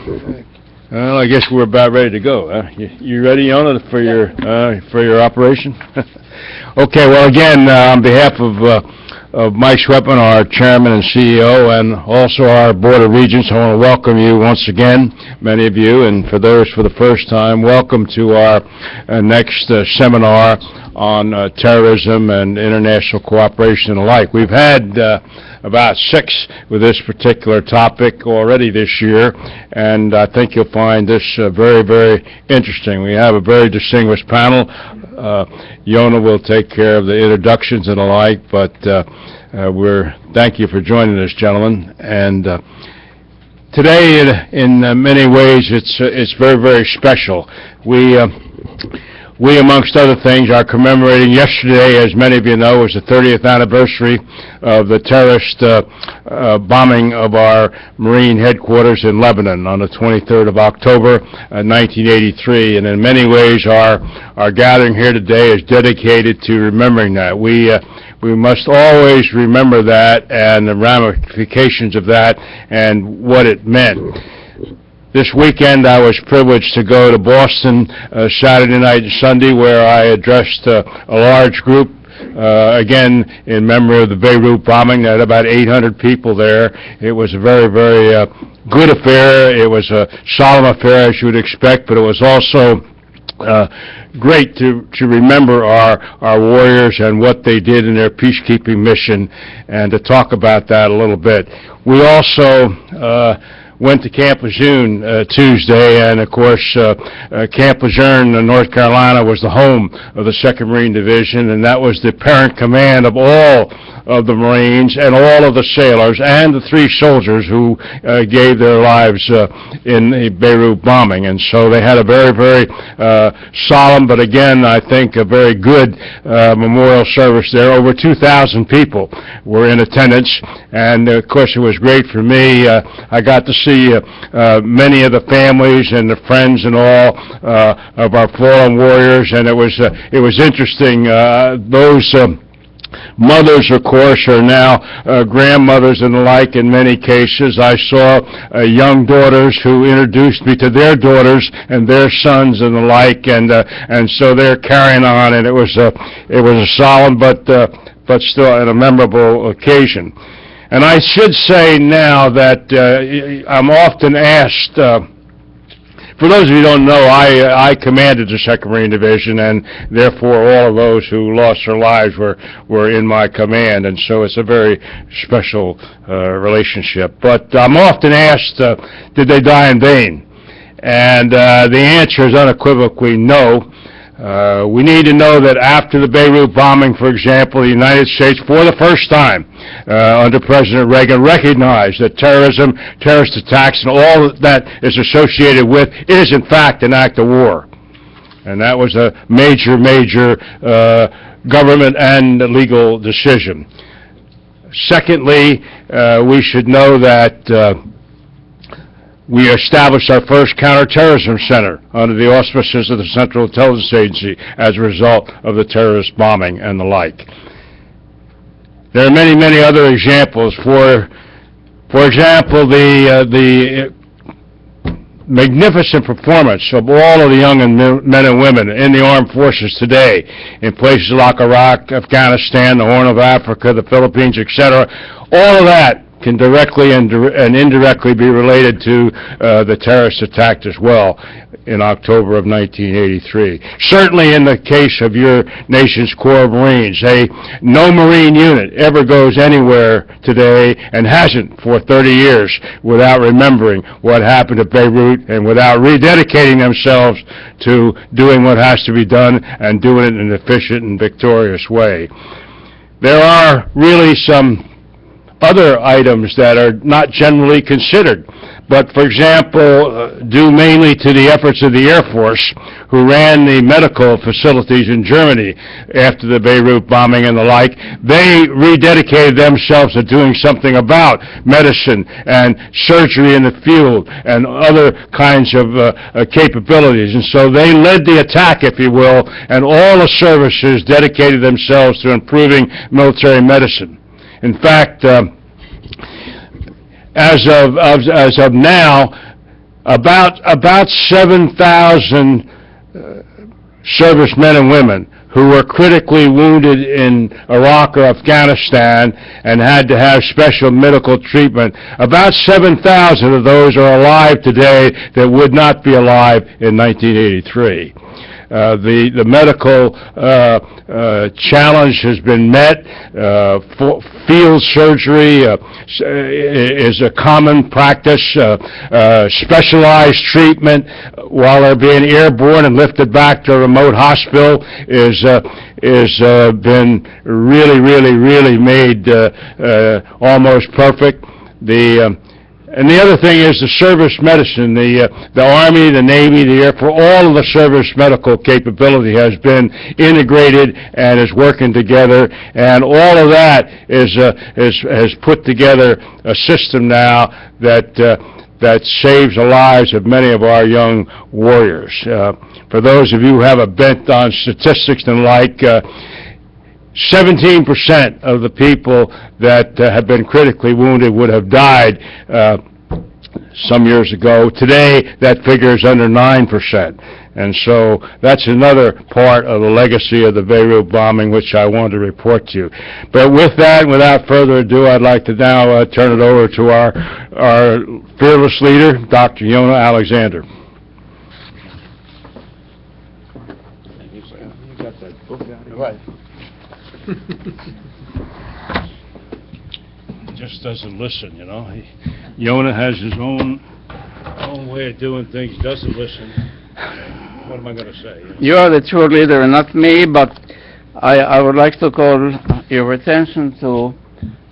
Well, I guess we're about ready to go. You ready, Yona, for your operation? Okay. Well, again, on behalf of Mike Schweppman, our chairman and CEO, and also our Board of Regents, I want to welcome you once again, many of you, and for those for the first time, welcome to our next seminar on terrorism and international cooperation and the like. We've had about 6 with this particular topic already this year, and I think you'll find this very, very interesting. We have a very distinguished panel. Yona will take care of the introductions and the like, but thank you for joining us, gentlemen. And today, in many ways, it's very, very special. We, amongst other things, are commemorating yesterday, as many of you know, was the 30th anniversary of the terrorist bombing of our Marine headquarters in Lebanon on the 23rd of October, 1983. And in many ways, our gathering here today is dedicated to remembering that. We must always remember that and the ramifications of that and what it meant. This weekend, I was privileged to go to Boston Saturday night and Sunday, where I addressed a large group, again, in memory of the Beirut bombing. There had about 800 people there. It was a very, very good affair. It was a solemn affair, as you would expect, but it was also great to remember our warriors and what they did in their peacekeeping mission, and to talk about that a little bit. We also went to Camp Lejeune Tuesday, and of course Camp Lejeune, North Carolina, was the home of the 2nd Marine Division, and that was the parent command of all of the Marines and all of the sailors and the 3 soldiers who gave their lives in the Beirut bombing. And so they had a very, very solemn, but again, I think a very good memorial service there. Over 2,000 people were in attendance, and of course it was great for me. I got to see many of the families and the friends and all of our fallen warriors, and it was interesting. Those mothers, of course, are now grandmothers and the like in many cases. I saw young daughters who introduced me to their daughters and their sons and the like, and so they're carrying on, and it was a solemn but still a memorable occasion. And I should say now that I'm often asked, for those of you who don't know, I commanded the 2nd Marine Division, and therefore all of those who lost their lives were in my command, and so it's a very special relationship. But I'm often asked, did they die in vain? And the answer is unequivocally no. We need to know that after the Beirut bombing, for example, the United States, for the first time under President Reagan, recognized that terrorism, terrorist attacks, and all that is associated with is, in fact, an act of war. And that was a major, major government and legal decision. Secondly, we should know that we established our first counterterrorism center under the auspices of the Central Intelligence Agency as a result of the terrorist bombing and the like. There are many, many other examples. For example, the magnificent performance of all of the young men and women in the armed forces today in places like Iraq, Afghanistan, the Horn of Africa, the Philippines, etc. All of that can directly and indirectly be related to the terrorist attack as well in October of 1983. Certainly in the case of your nation's Corps of Marines, no Marine unit ever goes anywhere today, and hasn't for 30 years, without remembering what happened at Beirut and without rededicating themselves to doing what has to be done and doing it in an efficient and victorious way. There are really some other items that are not generally considered, but for example, due mainly to the efforts of the Air Force, who ran the medical facilities in Germany after the Beirut bombing and the like. They rededicated themselves to doing something about medicine and surgery in the field and other kinds of capabilities, and so they led the attack, if you will, and all the services dedicated themselves to improving military medicine. In fact, as of now, about 7,000 servicemen and women who were critically wounded in Iraq or Afghanistan and had to have special medical treatment. About 7,000 of those are alive today that would not be alive in 1983. The medical challenge has been met. Field surgery is a common practice. Specialized treatment while they're being airborne and lifted back to a remote hospital is been really made almost perfect. And the other thing is the service medicine. The Army, the Navy, the Air Force, all of the service medical capability has been integrated and is working together, and all of that has put together a system now that saves the lives of many of our young warriors. For those of you who have a bent on statistics and like, 17% of the people that have been critically wounded would have died some years ago. Today, that figure is under 9%. And so that's another part of the legacy of the Beirut bombing, which I wanted to report to you. But with that, without further ado, I'd like to now turn it over to our fearless leader, Dr. Yonah Alexander. You got that book out here? Right. Just doesn't listen, you know. Yonah has his own way of doing things, doesn't listen. What am I going to say? You are the true leader and not me, but I would like to call your attention to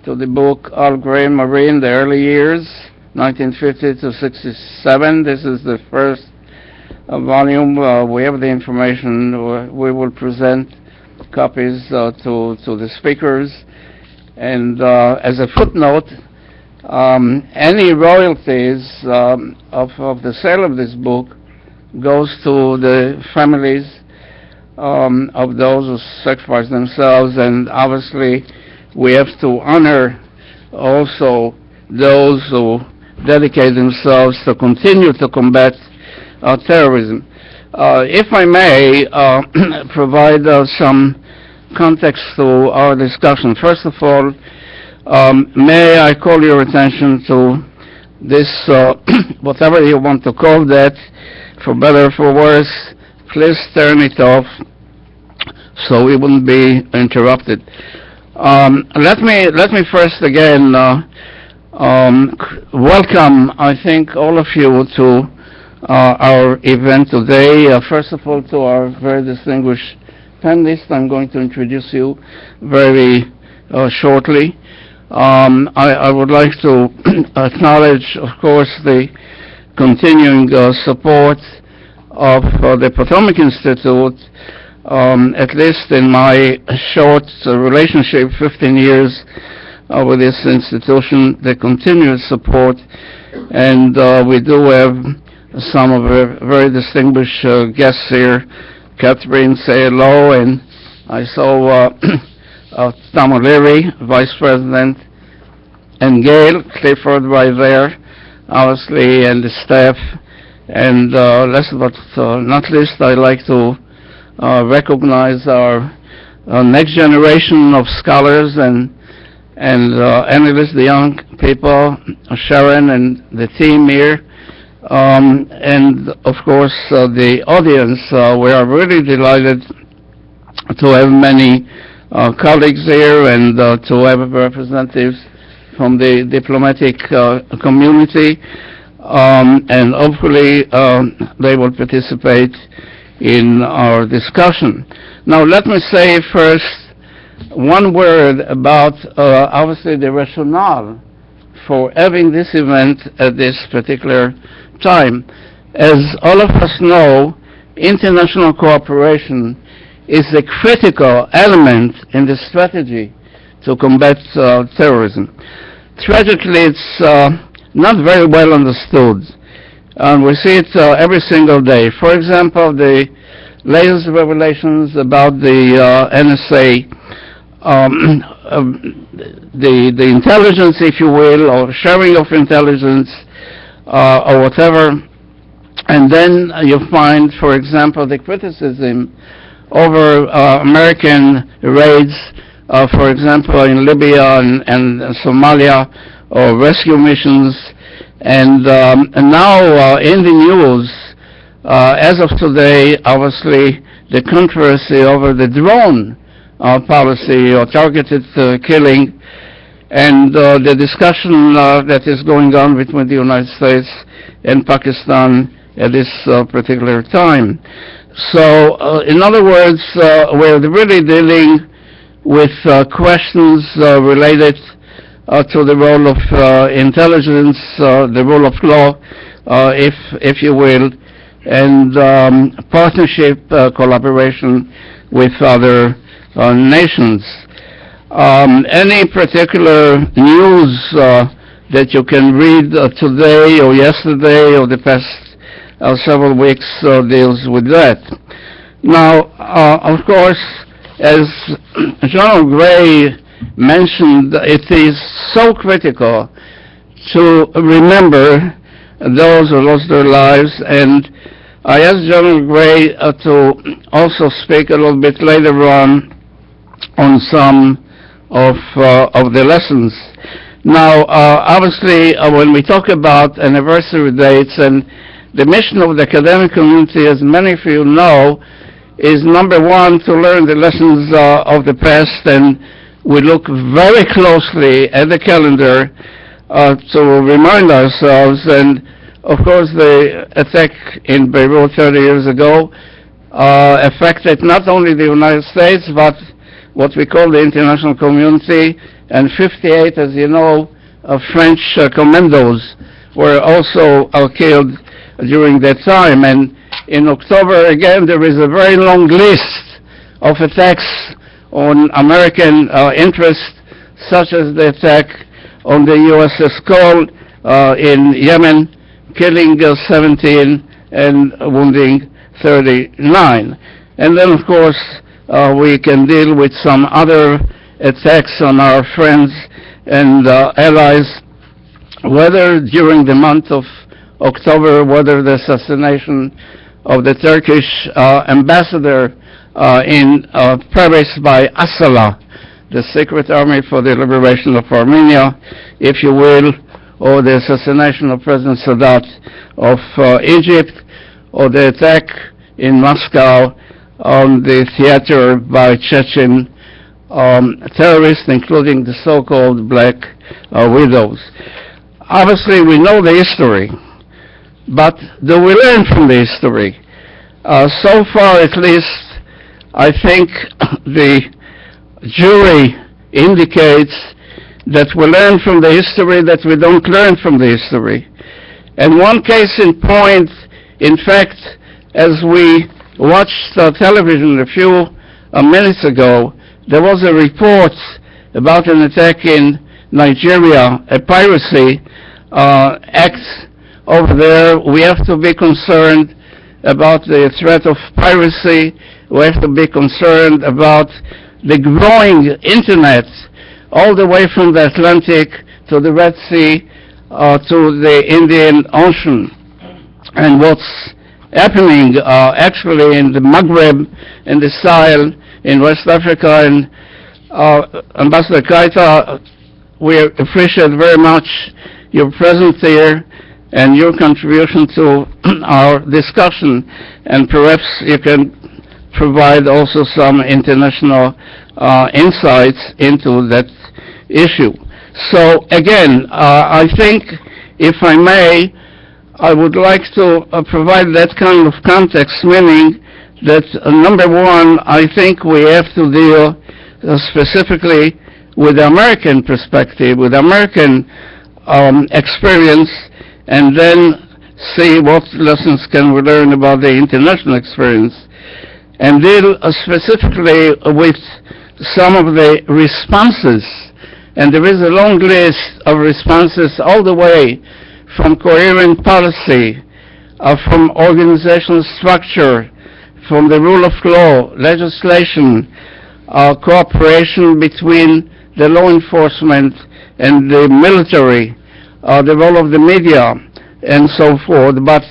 the book Al Gray Marine, the early years, 1950 to 67. This is the first volume. We have the information. We will present copies to the speakers. And as a footnote, any royalties of the sale of this book goes to the families of those who sacrifice themselves, and obviously we have to honor also those who dedicate themselves to continue to combat terrorism. If I may provide some context to our discussion. First of all, may I call your attention to this, whatever you want to call that, for better or for worse. Please turn it off so we wouldn't be interrupted. Let me first again welcome, I think, all of you to our event today. First of all, to our very distinguished panelists, I'm going to introduce you very shortly. I would like to acknowledge, of course, the continuing support of the Potomac Institute, at least in my short relationship, 15 years with this institution, the continuous support, and we do have some of the very distinguished guests here. Catherine, say hello, and I saw Tom O'Leary, Vice President, and Gail Clifford right there, obviously, and the staff. And last but not least, I'd like to recognize our next generation of scholars and analysts, the young people, Sharon and the team here. And of course the audience. We are really delighted to have many colleagues here and to have representatives from the diplomatic community, and hopefully they will participate in our discussion. Now let me say first one word about obviously the rationale for having this event at this particular time. As all of us know, international cooperation is a critical element in the strategy to combat terrorism. Tragically, it's not very well understood, and we see it every single day. For example, the latest revelations about the NSA, the intelligence, if you will, or sharing of intelligence, or whatever And then you find, for example, the criticism over American raids, for example, in Libya and Somalia, or rescue missions. And now in the news, as of today, obviously, the controversy over the drone policy or targeted killing, and the discussion that is going on between the United States and Pakistan at this particular time. So, in other words, we're really dealing with questions related to the role of intelligence, the rule of law, if you will, and partnership, collaboration with other nations. Any particular news that you can read today or yesterday or the past several weeks deals with that. Now, of course, as General Gray mentioned, it is so critical to remember those who lost their lives, and I asked General Gray to also speak a little bit later on some of the lessons. Now, obviously, when we talk about anniversary dates, and the mission of the academic community, as many of you know, is number one, to learn the lessons of the past, and we look very closely at the calendar to remind ourselves. And of course, the attack in Beirut 30 years ago affected not only the United States, but what we call the international community, and 58, as you know, French commandos were also killed during that time. And in October, again, there is a very long list of attacks on American interests, such as the attack on the USS Cole in Yemen, killing 17 and wounding 39. And then, of course, we can deal with some other attacks on our friends and allies, whether during the month of October, whether the assassination of the Turkish ambassador in Paris by Asala, the Secret Army for the Liberation of Armenia, if you will, or the assassination of President Sadat of Egypt, or the attack in Moscow on the theater by Chechen terrorists, including the so-called Black Widows. Obviously, we know the history, but do we learn from the history? So far, at least, I think the jury indicates that we learn from the history, that we don't learn from the history. And one case in point, in fact, as we watched television a few minutes ago, there was a report about an attack in Nigeria, a piracy act over there. We have to be concerned about the threat of piracy. We have to be concerned about the growing internet all the way from the Atlantic to the Red Sea to the Indian Ocean. And what's happening actually in the Maghreb, in the Sahel, in West Africa, and Ambassador Kaita, we appreciate very much your presence here and your contribution to our discussion, and perhaps you can provide also some international insights into that issue. So again, I think, if I may, I would like to provide that kind of context, meaning that number one, I think we have to deal specifically with the American perspective, with American experience, and then see what lessons can we learn about the international experience, and deal specifically with some of the responses. And there is a long list of responses all the way from coherent policy, from organizational structure, from the rule of law, legislation, cooperation between the law enforcement and the military, the role of the media, and so forth. But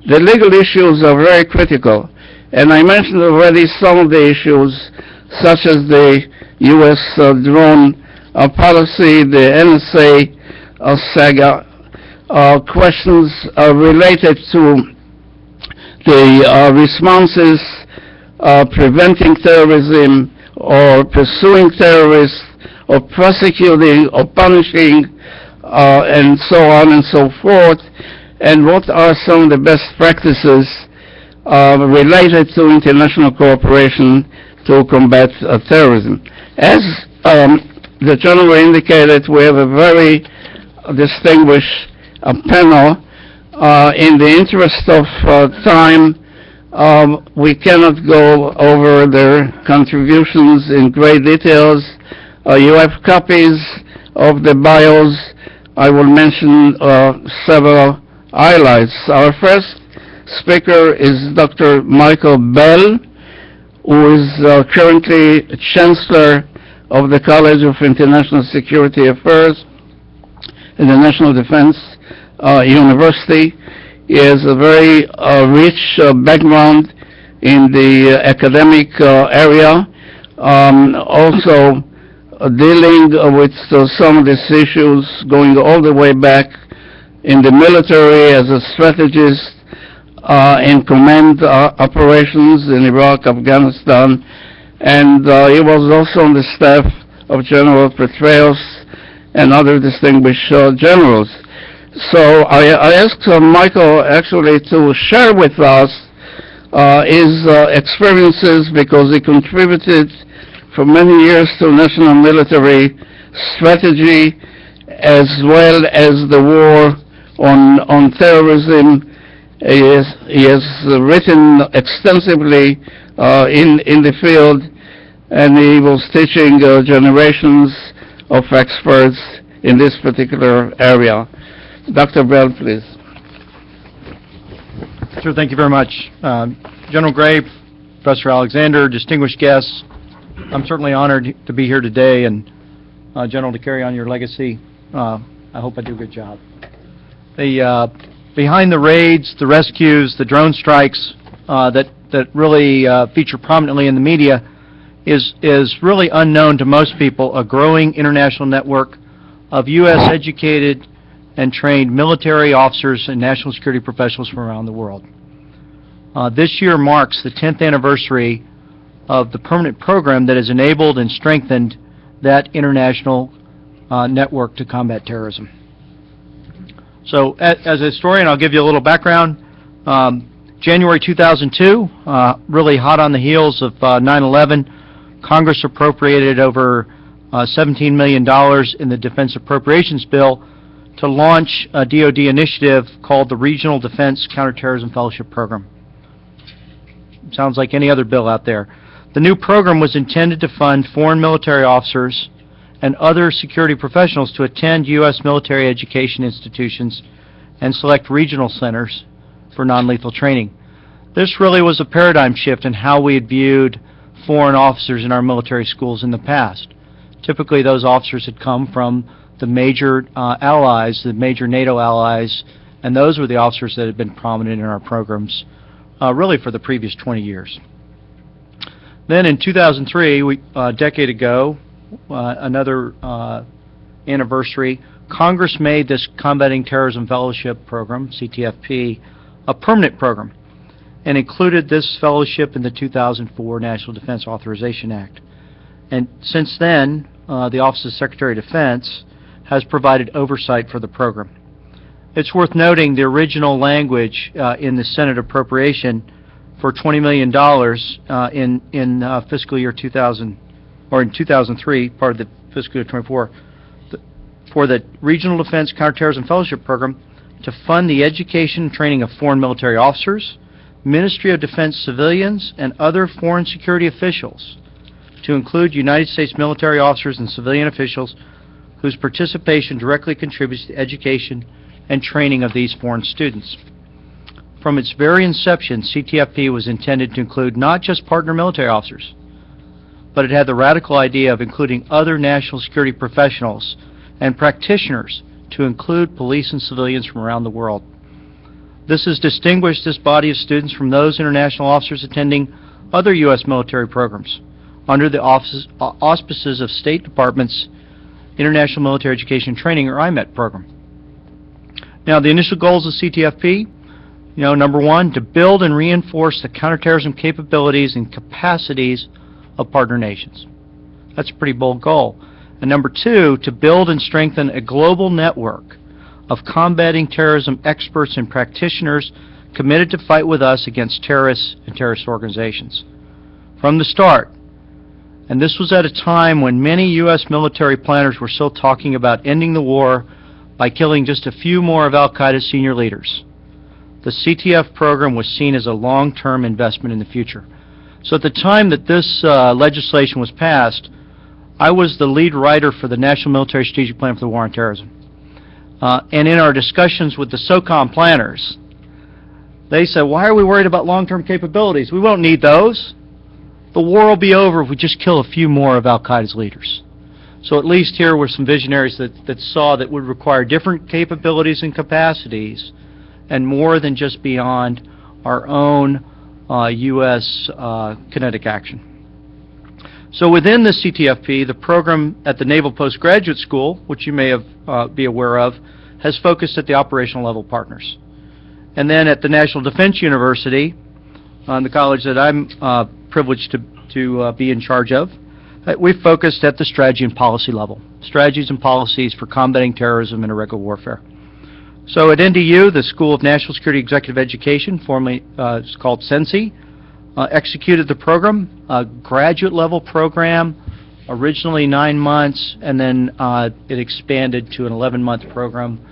The legal issues are very critical, and I mentioned already some of the issues, such as the U.S. drone policy, the NSA saga, questions related to the responses preventing terrorism or pursuing terrorists or prosecuting or punishing and so on and so forth, and what are some of the best practices related to international cooperation to combat terrorism. As the General indicated, we have a very distinguished panel. In the interest of time, we cannot go over their contributions in great details. You have copies of the bios. I will mention several highlights. Our first speaker is Dr. Michael Bell, who is currently Chancellor of the College of International Security Affairs in the National Defense University. He has a very rich background in the academic area, also dealing with some of these issues going all the way back in the military as a strategist in command operations in Iraq, Afghanistan, and he was also on the staff of General Petraeus and other distinguished generals. So I asked Michael actually to share with us his experiences, because he contributed for many years to national military strategy as well as the war on terrorism. He has written extensively in the field, and he was teaching generations of experts in this particular area. Dr. Bell, please. Sure, thank you very much. General Gray, Professor Alexander, distinguished guests, I'm certainly honored to be here today, and General, to carry on your legacy. I hope I do a good job. Behind the raids, the rescues, the drone strikes that really feature prominently in the media is really unknown to most people, a growing international network of U.S. educated and trained military officers and national security professionals from around the world. This year marks the 10th anniversary of the permanent program that has enabled and strengthened that international network to combat terrorism. So, as a historian, I'll give you a little background. January 2002, really hot on the heels of 9/11, Congress appropriated over $17 million in the Defense Appropriations Bill to launch a DoD initiative called the Regional Defense Counterterrorism Fellowship Program. Sounds like any other bill out there. The new program was intended to fund foreign military officers and other security professionals to attend U.S. military education institutions and select regional centers for non-lethal training. This really was a paradigm shift in how we had viewed foreign officers in our military schools in the past. Typically, those officers had come from the major allies, the major NATO allies, and those were the officers that had been prominent in our programs really for the previous 20 years. Then in 2003, a decade ago, another anniversary, Congress made this Combating Terrorism Fellowship Program, CTFP, a permanent program, and included this fellowship in the 2004 National Defense Authorization Act. And since then, the Office of Secretary of Defense has provided oversight for the program. It's worth noting the original language in the Senate appropriation for $20 million in fiscal year 2000, or in 2003, part of the fiscal year 24, for the Regional Defense Counterterrorism Fellowship Program to fund the education and training of foreign military officers, Ministry of Defense civilians, and other foreign security officials, to include United States military officers and civilian officials whose participation directly contributes to education and training of these foreign students. From its very inception, CTFP was intended to include not just partner military officers, but it had the radical idea of including other national security professionals and practitioners to include police and civilians from around the world. This has distinguished this body of students from those international officers attending other U.S. military programs under the auspices of State Department's International Military Education and Training, or IMET, program. Now, the initial goals of CTFP, number one, to build and reinforce the counterterrorism capabilities and capacities of partner nations. That's a pretty bold goal. And number two, to build and strengthen a global network of combating terrorism experts and practitioners committed to fight with us against terrorists and terrorist organizations. From the start, and this was at a time when many U.S. military planners were still talking about ending the war by killing just a few more of Al-Qaeda's senior leaders, the CTF program was seen as a long-term investment in the future. So at the time that this legislation was passed, I was the lead writer for the National Military Strategic Plan for the War on Terrorism. And in our discussions with the SOCOM planners, they said, why are we worried about long-term capabilities? We won't need those. The war will be over if we just kill a few more of Al-Qaeda's leaders. So at least here were some visionaries that saw that would require different capabilities and capacities and more than just beyond our own U.S. kinetic action. So within the CTFP, the program at the Naval Postgraduate School, which you may be aware of, has focused at the operational level partners. And then at the National Defense University, the college that I'm privileged to be in charge of, we've focused at the strategy and policy level, strategies and policies for combating terrorism and irregular warfare. So at NDU, the School of National Security Executive Education, formerly it's called SENSI, executed the program, a graduate-level program, originally 9 months, and then it expanded to an 11-month program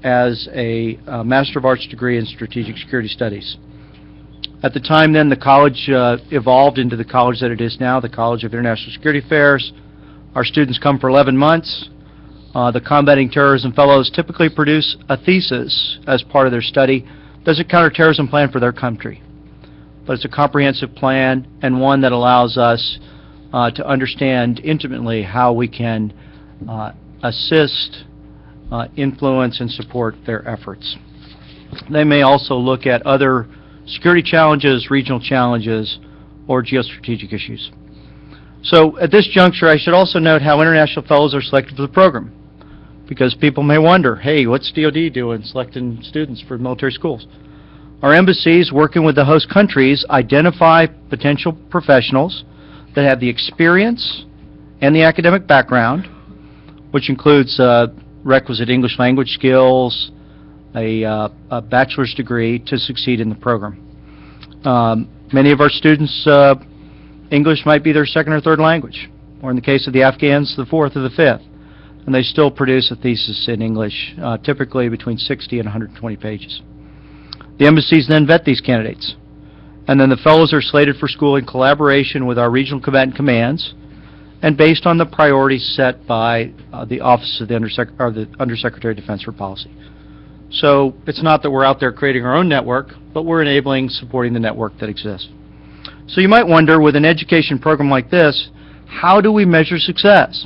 as a Master of Arts degree in Strategic Security Studies. At the time then, the college evolved into the college that it is now, the College of International Security Affairs. Our students come for 11 months. The Combating Terrorism Fellows typically produce a thesis as part of their study. There's a counterterrorism plan for their country. But it's a comprehensive plan and one that allows us to understand intimately how we can assist, influence, and support their efforts. They may also look at other security challenges, regional challenges, or geostrategic issues. So at this juncture, I should also note how international fellows are selected for the program, because people may wonder, hey, what's DoD doing selecting students for military schools? Our embassies, working with the host countries, identify potential professionals that have the experience and the academic background, which includes requisite English language skills, a bachelor's degree to succeed in the program. Many of our students, English might be their second or third language, or in the case of the Afghans, the fourth or the fifth, and they still produce a thesis in English, typically between 60 and 120 pages. The embassies then vet these candidates, and then the fellows are slated for school in collaboration with our regional combatant commands and based on the priorities set by the Office of the Undersecretary of Defense for Policy. So it's not that we're out there creating our own network, but we're enabling, supporting the network that exists. So you might wonder, with an education program like this, how do we measure success?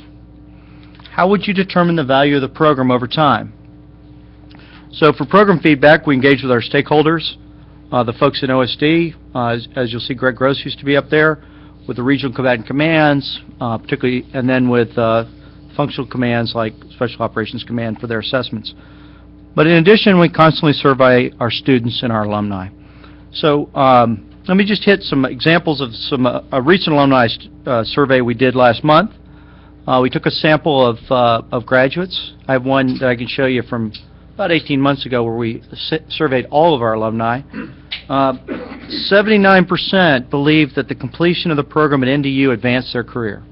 How would you determine the value of the program over time? So for program feedback, we engage with our stakeholders, the folks in OSD, as you'll see, Greg Gross used to be up there, with the regional combatant commands, particularly, and then with functional commands like Special Operations Command for their assessments. But in addition, we constantly survey our students and our alumni. So let me just hit some examples of some a recent alumni survey we did last month. We took a sample of graduates. I have one that I can show you from about 18 months ago where we surveyed all of our alumni. 79% believe that the completion of the program at NDU advanced their career.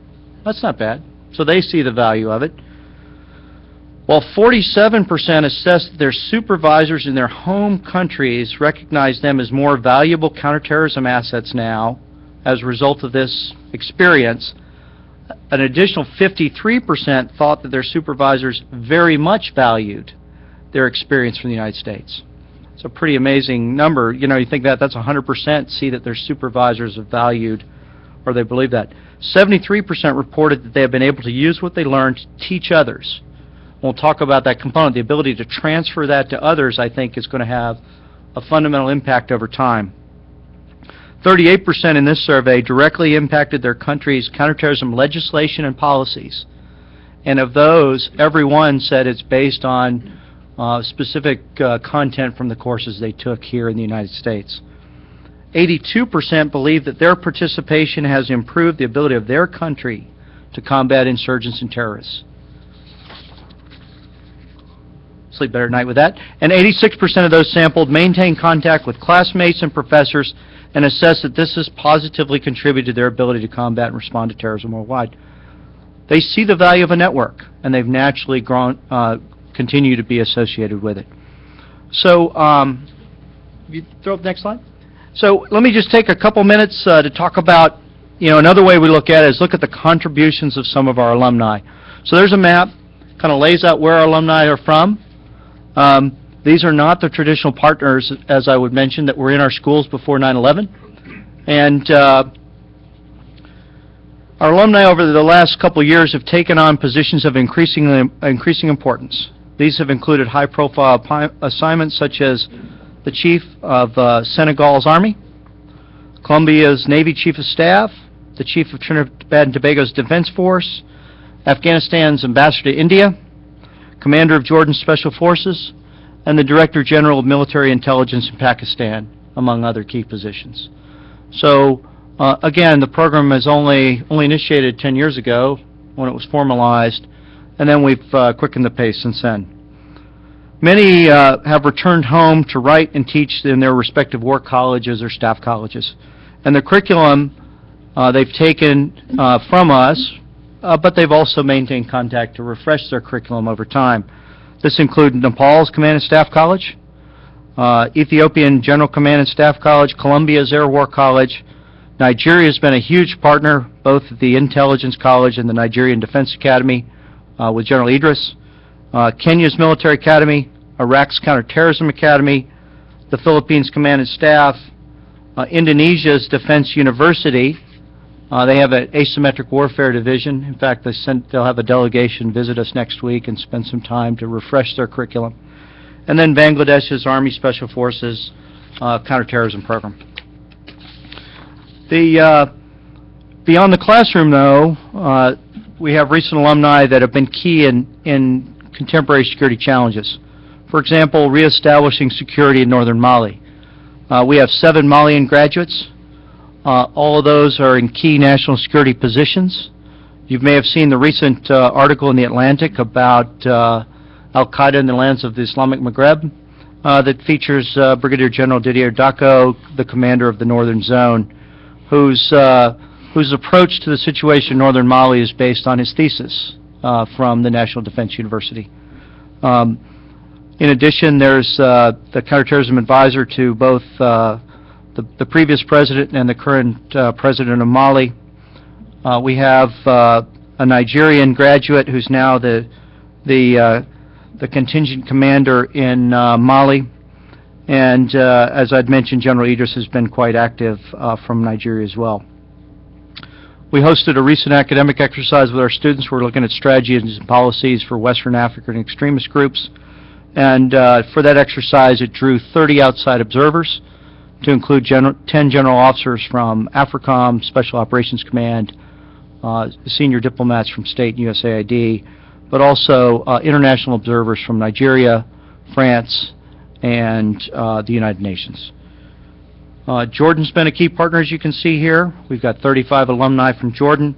That's not bad. So they see the value of it. While 47% assess that their supervisors in their home countries recognize them as more valuable counterterrorism assets now as a result of this experience, an additional 53% thought that their supervisors very much valued their experience from the United States. It's a pretty amazing number. You know, you think that's 100% see that their supervisors have valued, or they believe that. 73% reported that they have been able to use what they learned to teach others, We'll talk about that component. The ability to transfer that to others, I think, is going to have a fundamental impact over time. 38% in this survey directly impacted their country's counterterrorism legislation and policies. And of those, every one said it's based on specific content from the courses they took here in the United States. 82% believe that their participation has improved the ability of their country to combat insurgents and terrorists. Sleep better at night with that. And 86% of those sampled maintain contact with classmates and professors and assess that this has positively contributed to their ability to combat and respond to terrorism worldwide. They see the value of a network, and they've naturally grown, continue to be associated with it. So, you throw up the next slide? So let me just take a couple minutes to talk about, another way we look at it is look at the contributions of some of our alumni. So there's a map, kind of lays out where our alumni are from. These are not the traditional partners, as I would mention, that were in our schools before 9/11. And our alumni over the last couple of years have taken on positions of increasing importance. These have included high-profile assignments such as the Chief of Senegal's Army, Colombia's Navy Chief of Staff, the Chief of Trinidad and Tobago's Defense Force, Afghanistan's Ambassador to India, Commander of Jordan's Special Forces, and the Director General of Military Intelligence in Pakistan, among other key positions. So, again, the program is only initiated 10 years ago when it was formalized, and then we've quickened the pace since then. Many have returned home to write and teach in their respective work colleges or staff colleges. And the curriculum they've taken from us, but they've also maintained contact to refresh their curriculum over time. This includes Nepal's Command and Staff College, Ethiopian General Command and Staff College, Colombia's Air War College. Nigeria has been a huge partner, both at the Intelligence College and the Nigerian Defense Academy with General Idris. Kenya's Military Academy, Iraq's Counterterrorism Academy, the Philippines Command and Staff, Indonesia's Defense University. They have an asymmetric warfare division. In fact, they'll have a delegation visit us next week and spend some time to refresh their curriculum. And then Bangladesh's Army Special Forces counterterrorism program. Beyond the classroom, though, we have recent alumni that have been key in contemporary security challenges. For example, reestablishing security in northern Mali. We have 7 Malian graduates. All of those are in key national security positions. You may have seen the recent article in The Atlantic about Al-Qaeda in the lands of the Islamic Maghreb that features Brigadier General Didier Dako, the commander of the Northern Zone, whose approach to the situation in northern Mali is based on his thesis from the National Defense University. In addition, there's the counterterrorism advisor to both the previous president and the current president of Mali. We have a Nigerian graduate who's now the contingent commander in Mali. And as I'd mentioned, General Idris has been quite active from Nigeria as well. We hosted a recent academic exercise with our students. We're looking at strategies and policies for Western African extremist groups. And for that exercise, it drew 30 outside observers to include 10 general officers from AFRICOM, Special Operations Command, senior diplomats from state and USAID, but also international observers from Nigeria, France, and the United Nations. Jordan's been a key partner, as you can see here. We've got 35 alumni from Jordan.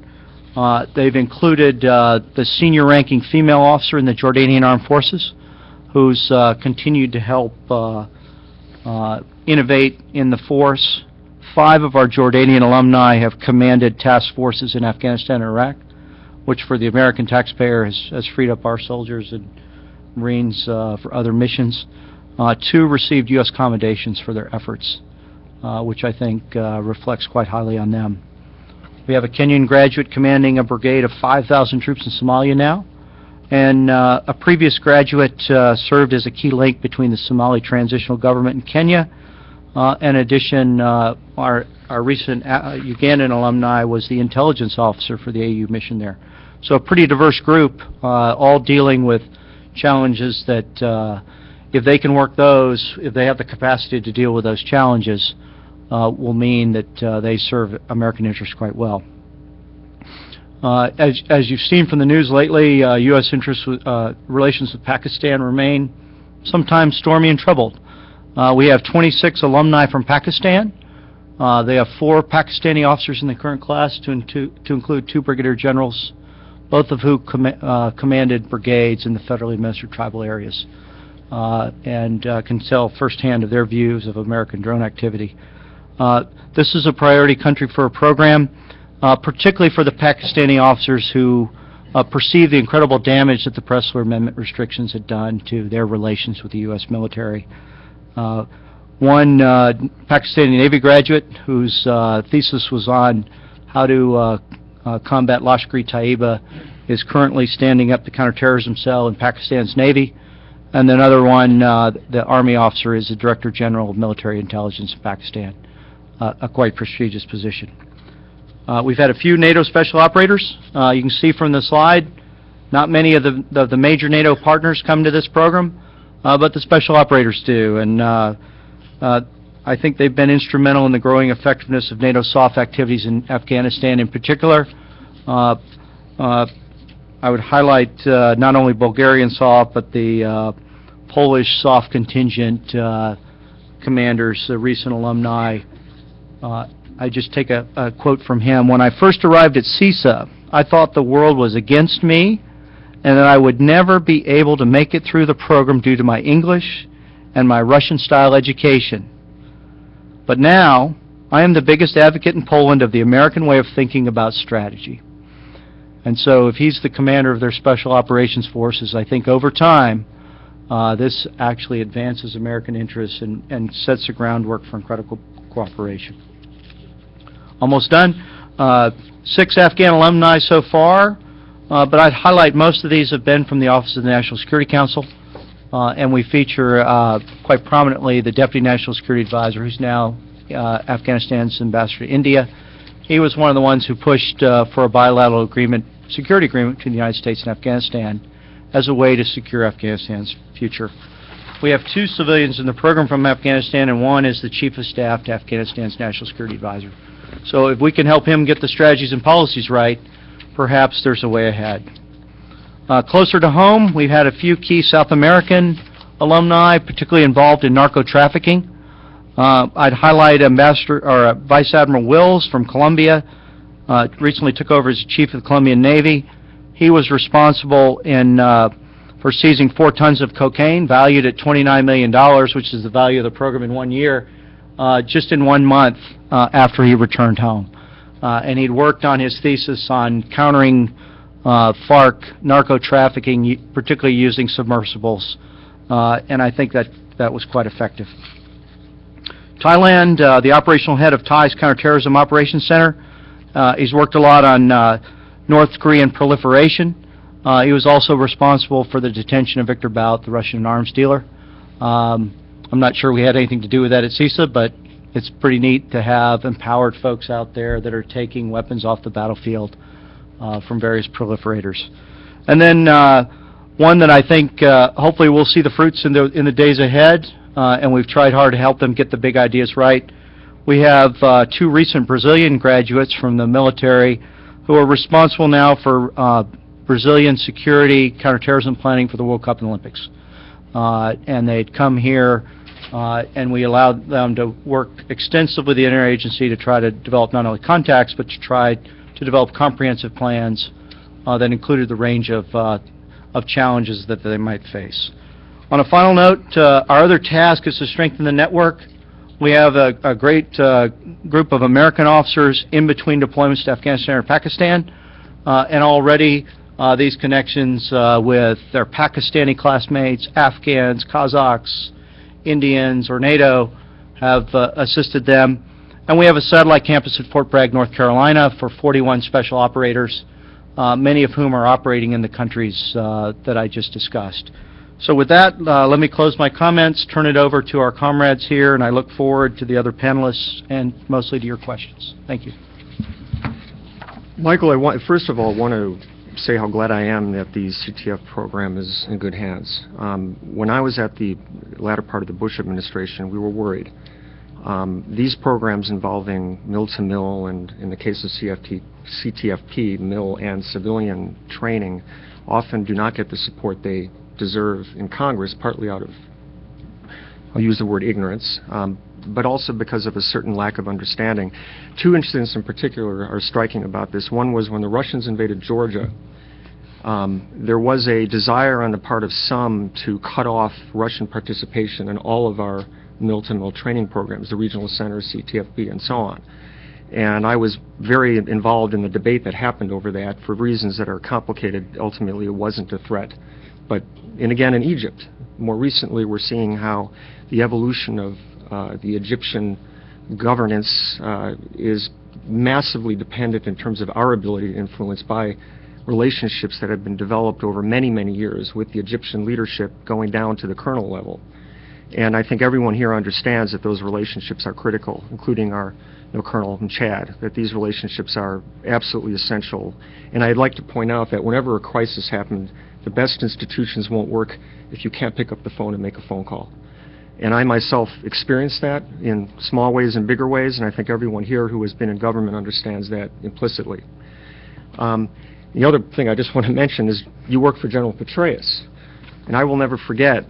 They've included the senior-ranking female officer in the Jordanian Armed Forces, who's continued to help innovate in the force. 5 of our Jordanian alumni have commanded task forces in Afghanistan and Iraq, which for the American taxpayer has freed up our soldiers and Marines for other missions. 2 received U.S. commendations for their efforts, which I think reflects quite highly on them. We have a Kenyan graduate commanding a brigade of 5,000 troops in Somalia now, and a previous graduate served as a key link between the Somali transitional government and Kenya. In addition, our recent Ugandan alumni was the intelligence officer for the AU mission there. So a pretty diverse group, all dealing with challenges that, if they can work those, if they have the capacity to deal with those challenges, will mean that they serve American interests quite well. As you've seen from the news lately, U.S. relations with Pakistan remain sometimes stormy and troubled. We have 26 alumni from Pakistan. They have 4 Pakistani officers in the current class, to include 2 brigadier generals, both of whom commanded brigades in the federally administered tribal areas, and can tell firsthand of their views of American drone activity. This is a priority country for a program, particularly for the Pakistani officers who perceive the incredible damage that the Pressler Amendment restrictions had done to their relations with the U.S. military. One Pakistani Navy graduate whose thesis was on how to combat Lashkar-e-Taiba is currently standing up the counterterrorism cell in Pakistan's Navy. And another one, the Army officer, is the Director General of Military Intelligence in Pakistan, a quite prestigious position. We've had a few NATO special operators. You can see from the slide, not many of the major NATO partners come to this program, but the special operators do. And I think they've been instrumental in the growing effectiveness of NATO SOF activities in Afghanistan in particular. I would highlight not only Bulgarian SOF, but the Polish SOF contingent commanders, the recent alumni. I just take a quote from him. "When I first arrived at CISA, I thought the world was against me and that I would never be able to make it through the program due to my English and my Russian-style education. But now, I am the biggest advocate in Poland of the American way of thinking about strategy." And so if he's the commander of their Special Operations Forces, I think over time, this actually advances American interests and sets the groundwork for incredible cooperation. Almost done. 6 Afghan alumni so far, but I'd highlight most of these have been from the Office of the National Security Council. And we feature quite prominently the Deputy National Security Advisor, who's now Afghanistan's ambassador to India. He was one of the ones who pushed for a bilateral security agreement between the United States and Afghanistan as a way to secure Afghanistan's future. We have 2 civilians in the program from Afghanistan, and one is the Chief of Staff to Afghanistan's National Security Advisor. So if we can help him get the strategies and policies right, perhaps there's a way ahead. Closer to home, we've had a few key South American alumni, particularly involved in narco-trafficking. I'd highlight Vice Admiral Wills from Colombia. Recently took over as Chief of the Colombian Navy. He was responsible for seizing 4 tons of cocaine, valued at $29 million, which is the value of the program in 1 year, just in 1 month after he returned home. And he'd worked on his thesis on countering FARC narco-trafficking, particularly using submersibles, and I think that was quite effective. Thailand, the operational head of Thai's Counterterrorism Operations Center, he's worked a lot on North Korean proliferation. He was also responsible for the detention of Victor Bout, the Russian arms dealer. I'm not sure we had anything to do with that at CISA, but it's pretty neat to have empowered folks out there that are taking weapons off the battlefield from various proliferators. And then one that I think hopefully we'll see the fruits in the days ahead, and we've tried hard to help them get the big ideas right. We have 2 recent Brazilian graduates from the military who are responsible now for Brazilian security counterterrorism planning for the World Cup and Olympics. And they'd come here, and we allowed them to work extensively with the interagency to try to develop not only contacts, but to try to develop comprehensive plans that included the range of challenges that they might face. On a final note, our other task is to strengthen the network. We have a great group of American officers in between deployments to Afghanistan or Pakistan, and already these connections with their Pakistani classmates, Afghans, Kazakhs, Indians, or NATO have assisted them. And we have a satellite campus at Fort Bragg, North Carolina for 41 special operators, many of whom are operating in the countries that I just discussed. So with that, let me close my comments, turn it over to our comrades here, and I look forward to the other panelists and mostly to your questions. Thank you. Michael, I first of all want to say how glad I am that the CTF program is in good hands. When I was at the latter part of the Bush administration, we were worried. These programs involving mill-to-mill and, in the case of CTFP, mill and civilian training, often do not get the support they deserve in Congress, partly out of, I'll use the word ignorance, but also because of a certain lack of understanding. Two incidents in particular are striking about this. One was when the Russians invaded Georgia. There was a desire on the part of some to cut off Russian participation in all of our mill-to-mill training programs, the regional centers, CTFP, and so on. And I was very involved in the debate that happened over that for reasons that are complicated. Ultimately, it wasn't a threat. But, and again, in Egypt, more recently, we're seeing how the evolution of the Egyptian governance is massively dependent in terms of our ability to influence by relationships that have been developed over many, many years with the Egyptian leadership going down to the colonel level. And I think everyone here understands that those relationships are critical, including our colonel in Chad, that these relationships are absolutely essential. And I'd like to point out that whenever a crisis happens, the best institutions won't work if you can't pick up the phone and make a phone call. And I myself experienced that in small ways and bigger ways, and I think everyone here who has been in government understands that implicitly. The other thing I just want to mention is you work for General Petraeus. And I will never forget,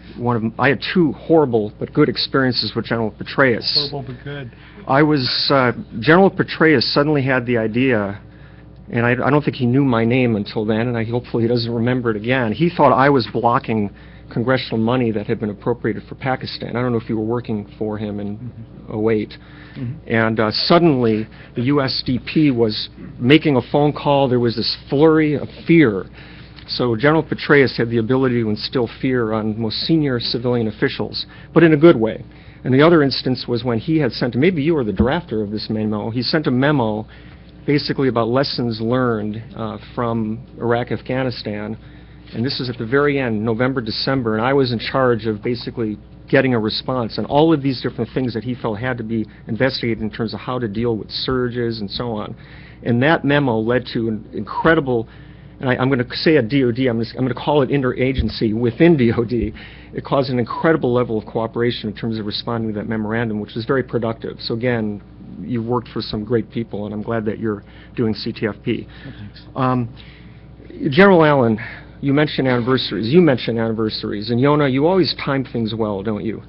I had two horrible but good experiences with General Petraeus. Horrible but good. General Petraeus suddenly had the idea, and I don't think he knew my name until then, and hopefully he doesn't remember it again. He thought I was blocking congressional money that had been appropriated for Pakistan. I don't know if you were working for him in 08. And suddenly the USDP was making a phone call. There was this flurry of fear. So General Petraeus had the ability to instill fear on most senior civilian officials, but in a good way. And the other instance was when he had sent, maybe you were the drafter of this memo, he sent a memo basically about lessons learned from Iraq, Afghanistan, and this is at the very end, November, December, and I was in charge of basically getting a response on all of these different things that he felt had to be investigated in terms of how to deal with surges and so on. And that memo led to an incredible, and I'm going to say at DOD, I'm going to call it interagency within DOD. It caused an incredible level of cooperation in terms of responding to that memorandum, which was very productive. So again, you've worked for some great people, and I'm glad that you're doing CTFP. General Allen, you mentioned anniversaries. And Yona, you always time things well, don't you?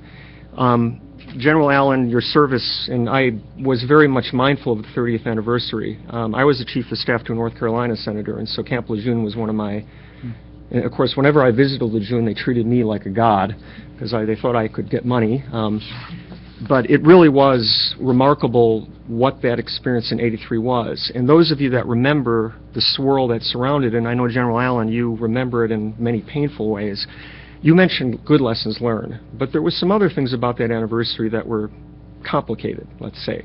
General Allen, your service, and I was very much mindful of the 30th anniversary. I was the Chief of Staff to a North Carolina senator, and so Camp Lejeune was one of my, and of course, whenever I visited Lejeune, they treated me like a god, because they thought I could get money. But it really was remarkable what that experience in '83 was. And those of you that remember the swirl that surrounded, and I know, General Allen, you remember it in many painful ways, you mentioned good lessons learned, but there was some other things about that anniversary that were complicated, let's say.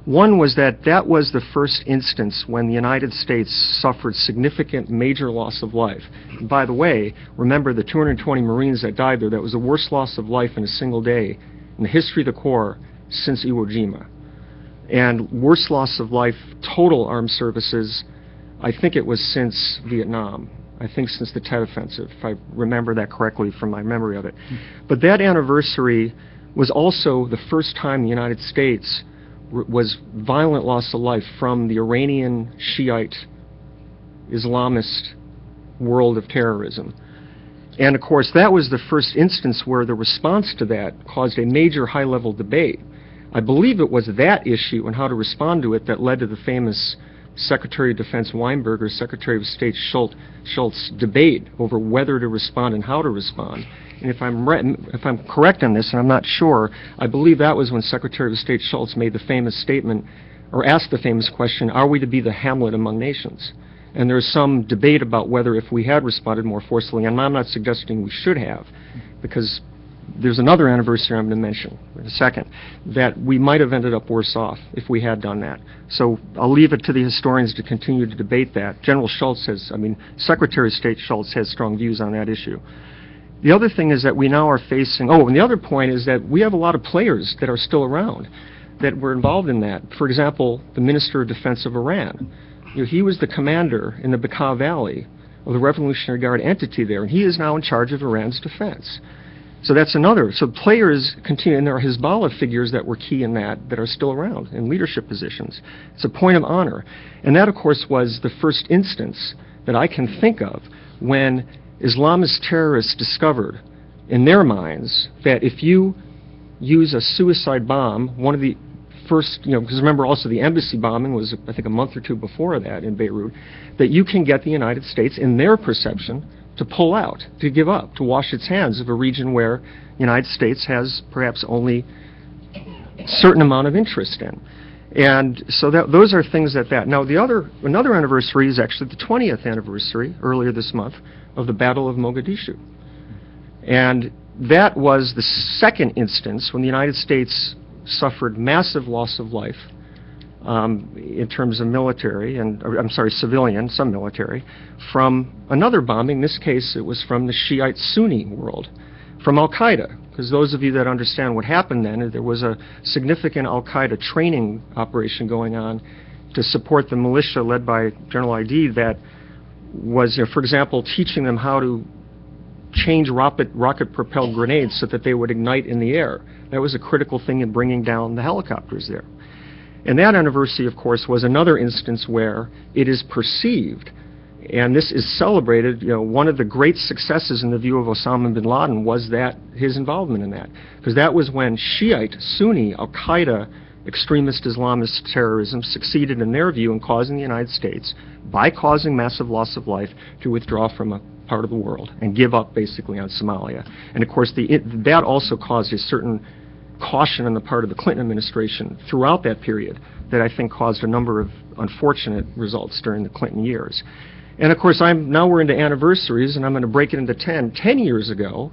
One was that that was the first instance when the United States suffered significant major loss of life. And by the way, remember the 220 Marines that died there, that was the worst loss of life in a single day in the history of the Corps since Iwo Jima. And worst loss of life, total armed services, I think it was since Vietnam. I think since the Tet Offensive, if I remember that correctly from my memory of it. But that anniversary was also the first time the United States was violent loss of life from the Iranian Shiite Islamist world of terrorism. And of course, that was the first instance where the response to that caused a major high-level debate. I believe it was that issue and how to respond to it that led to the famous Secretary of Defense Weinberger, Secretary of State Schultz debate over whether to respond and how to respond. And if I'm correct on this, and I'm not sure, I believe that was when Secretary of State Schultz made the famous statement, or asked the famous question, are we to be the Hamlet among nations? And there's some debate about whether if we had responded more forcefully, and I'm not suggesting we should have, because there's another anniversary I'm going to mention in a second, that we might have ended up worse off if we had done that. So I'll leave it to the historians to continue to debate that. General Schultz has, Secretary of State Schultz has strong views on that issue. The other thing is that we now are facing, and the other point is that we have a lot of players that are still around that were involved in that. For example, the Minister of Defense of Iran. He was the commander in the Bekaa Valley of the Revolutionary Guard entity there, and he is now in charge of Iran's defense. So that's another. So players continue, and there are Hezbollah figures that were key in that are still around in leadership positions. It's a point of honor. And that, of course, was the first instance that I can think of when Islamist terrorists discovered in their minds that if you use a suicide bomb, one of the first, because remember also the embassy bombing was, I think, a month or two before that in Beirut, that you can get the United States, in their perception, to pull out, to give up, to wash its hands of a region where the United States has perhaps only a certain amount of interest in. And so those are things that. Now, another anniversary is actually the 20th anniversary, earlier this month, of the Battle of Mogadishu. And that was the second instance when the United States suffered massive loss of life in terms of military, civilian, some military, from another bombing. In this case, it was from the Shiite Sunni world, from Al-Qaeda. Because those of you that understand what happened then, there was a significant Al-Qaeda training operation going on to support the militia led by General Aidid that was, for example, teaching them how to change rocket-propelled grenades so that they would ignite in the air. That was a critical thing in bringing down the helicopters there. And that anniversary, of course, was another instance where it is perceived, and this is celebrated, one of the great successes in the view of Osama bin Laden was that his involvement in that. Because that was when Shiite, Sunni, Al-Qaeda, extremist Islamist terrorism succeeded in their view in causing the United States, by causing massive loss of life, to withdraw from a part of the world and give up basically on Somalia. And of course that also caused a certain caution on the part of the Clinton administration throughout that period that I think caused a number of unfortunate results during the Clinton years. And of course now we're into anniversaries, and I'm going to break it into 10. 10 years ago,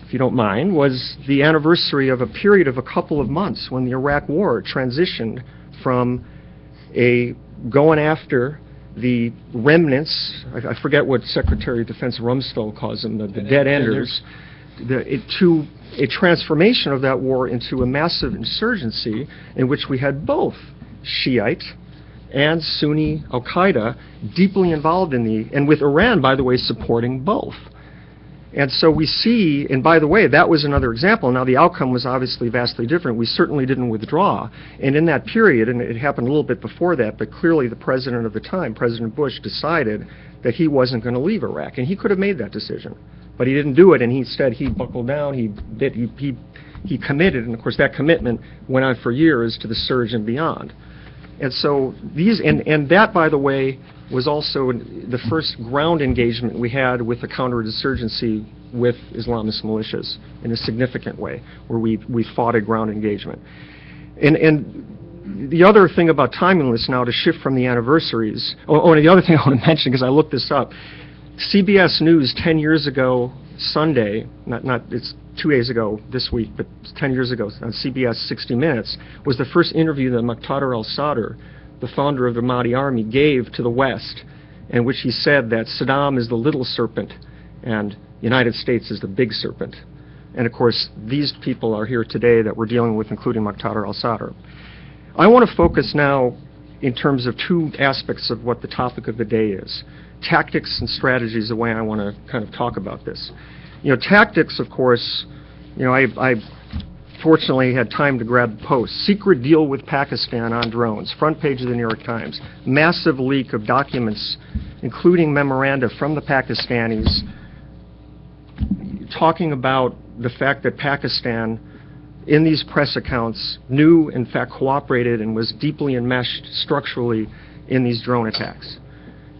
if you don't mind, was the anniversary of a period of a couple of months when the Iraq War transitioned from going after the remnants, I forget what Secretary of Defense Rumsfeld calls them, the dead enders, to a transformation of that war into a massive insurgency in which we had both Shiite and Sunni Al-Qaeda deeply involved and with Iran, by the way, supporting both. And so we see, and by the way, that was another example. Now the outcome was obviously vastly different. We certainly didn't withdraw. And in that period, and it happened a little bit before that, but clearly the president of the time, President Bush, decided that he wasn't going to leave Iraq. And he could have made that decision. But he didn't do it, and instead he buckled down, he committed, and of course that commitment went on for years to the surge and beyond. And so and that, by the way, was also the first ground engagement we had with a counterinsurgency with Islamist militias in a significant way, where we fought a ground engagement. And the other thing about timing this now, to shift from the anniversaries, and the other thing I want to mention, because I looked this up, CBS News 10 years ago Sunday, it's 2 days ago this week, but 10 years ago on CBS 60 Minutes, was the first interview that Muqtada al-Sadr, the founder of the Mahdi Army, gave to the West, in which he said that Saddam is the little serpent and the United States is the big serpent. And of course, these people are here today that we're dealing with, including Muqtada al-Sadr. I want to focus now in terms of two aspects of what the topic of the day is. Tactics and strategies, the way I want to kind of talk about this. Tactics, of course, I fortunately had time to grab the Post. Secret deal with Pakistan on drones. Front page of the New York Times. Massive leak of documents, including memoranda from the Pakistanis, talking about the fact that Pakistan, in these press accounts, knew, in fact, cooperated and was deeply enmeshed structurally in these drone attacks.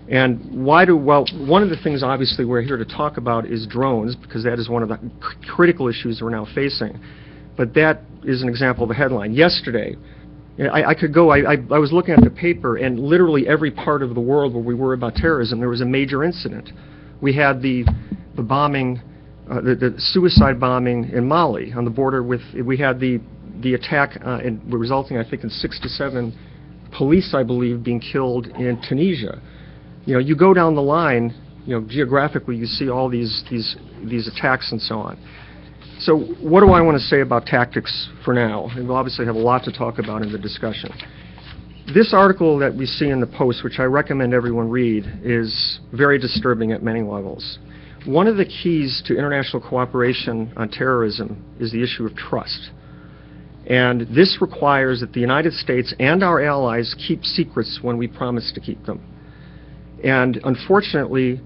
And well, one of the things obviously we're here to talk about is drones, because that is one of the critical issues we're now facing. But that is an example of a headline. Yesterday, I was looking at the paper, and literally every part of the world where we were about terrorism, there was a major incident. We had the bombing, the suicide bombing in Mali on the border with, we had the attack resulting, I think, in 6 to 7 police, I believe, being killed in Tunisia. You go down the line, geographically, you see all these attacks and so on. So what do I want to say about tactics for now? And we'll obviously have a lot to talk about in the discussion. This article that we see in the Post, which I recommend everyone read, is very disturbing at many levels. One of the keys to international cooperation on terrorism is the issue of trust. And this requires that the United States and our allies keep secrets when we promise to keep them. And unfortunately,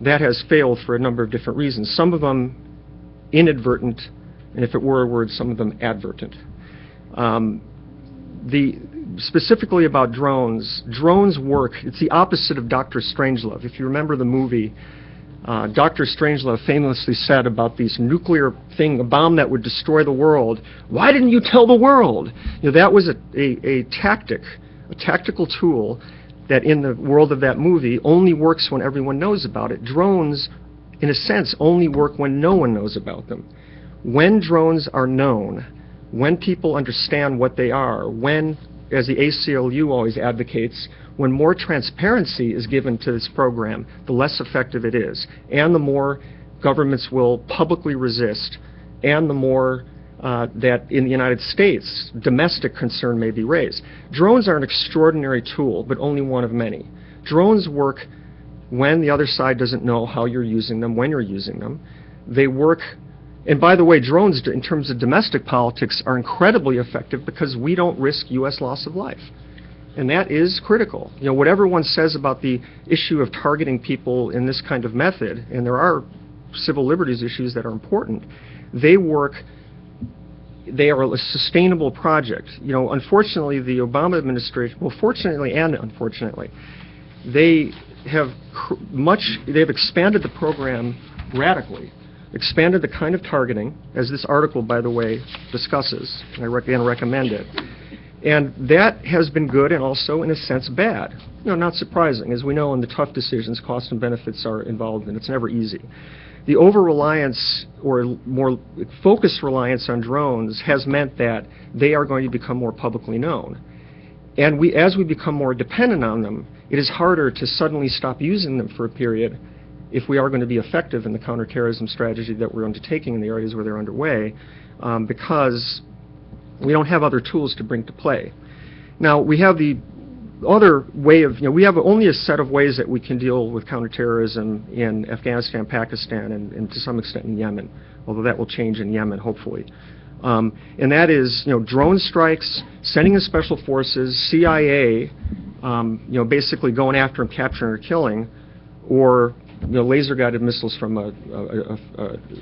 that has failed for a number of different reasons. Some of them inadvertent, and if it were a word, some of them advertent. Specifically about drones, drones work, it's the opposite of Dr. Strangelove. If you remember the movie, Dr. Strangelove famously said about this nuclear thing, a bomb that would destroy the world, why didn't you tell the world? You know, that was a tactical tool that in the world of that movie only works when everyone knows about it. Drones, in a sense, only work when no one knows about them. When drones are known, when people understand what they are, when, as the ACLU always advocates, when more transparency is given to this program, the less effective it is, and the more governments will publicly resist, and the more that in the United States, domestic concern may be raised. Drones are an extraordinary tool, but only one of many. Drones work when the other side doesn't know how you're using them, when you're using them. They work, and by the way, drones in terms of domestic politics are incredibly effective because we don't risk U.S. loss of life. And that is critical. You know, whatever one says about the issue of targeting people in this kind of method, and there are civil liberties issues that are important, they work. They are a sustainable project. You know, unfortunately, the Obama administration, well, fortunately and unfortunately, they have expanded the program radically, expanded the kind of targeting, as this article, by the way, discusses, and I again recommend it. And that has been good and also, in a sense, bad. You know, not surprising. As we know, in the tough decisions, costs and benefits are involved, and it's never easy. The over-reliance or more focused reliance on drones has meant that they are going to become more publicly known. And as we become more dependent on them, it is harder to suddenly stop using them for a period if we are going to be effective in the counterterrorism strategy that we're undertaking in the areas where they're underway, because we don't have other tools to bring to play. Now, we have the other way of, you know, we have only a set of ways that we can deal with counterterrorism in Afghanistan, Pakistan, and to some extent in Yemen, although that will change in Yemen, hopefully. And that is, you know, drone strikes, sending in special forces, CIA, you know, basically going after and capturing or killing, or, you know, laser-guided missiles from a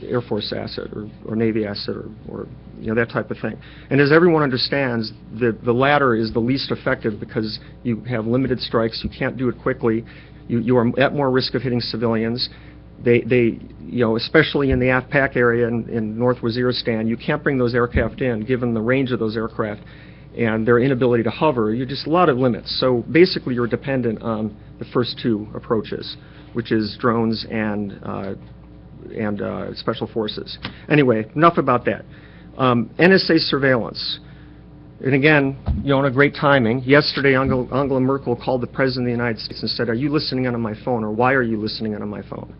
Air Force asset or Navy asset or you know, that type of thing. And as everyone understands, the latter is the least effective because you have limited strikes, you can't do it quickly, you are at more risk of hitting civilians. They you know, especially in the AFPAC area in North Waziristan, you can't bring those aircraft in given the range of those aircraft and their inability to hover. You're just a lot of limits. So basically you're dependent on the first two approaches, which is drones and special forces. Anyway, enough about that. NSA surveillance. And again, you know, on a great timing, yesterday Angela Merkel called the President of the United States and said, are you listening in on my phone, or why are you listening in on my phone?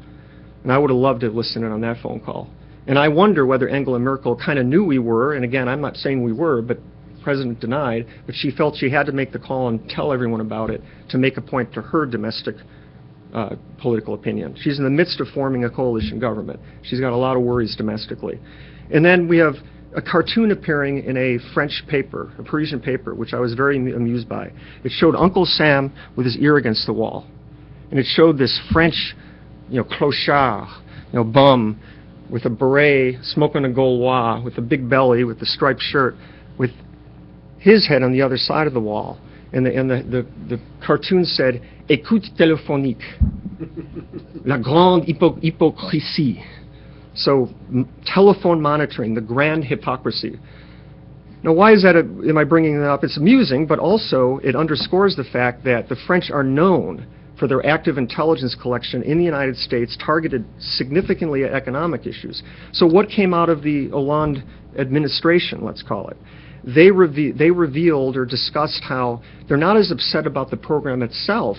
And I would have loved to have listened in on that phone call. And I wonder whether Angela Merkel kind of knew we were, and again, I'm not saying we were, but the President denied, but she felt she had to make the call and tell everyone about it to make a point to her domestic political opinion. She's in the midst of forming a coalition government. She's got a lot of worries domestically. And then we have a cartoon appearing in a French paper, a Parisian paper, which I was very amused by. It showed Uncle Sam with his ear against the wall. And it showed this French, you know, clochard, you know, bum, with a beret, smoking a Gaulois, with a big belly, with the striped shirt, with his head on the other side of the wall. And the cartoon said, écoute téléphonique, la grande hypocrisie. So telephone monitoring, the grand hypocrisy. Now, why is that? Am I bringing that up? It's amusing, but also it underscores the fact that the French are known for their active intelligence collection in the United States, targeted significantly at economic issues. So what came out of the Hollande administration, let's call it? They revealed or discussed how they're not as upset about the program itself,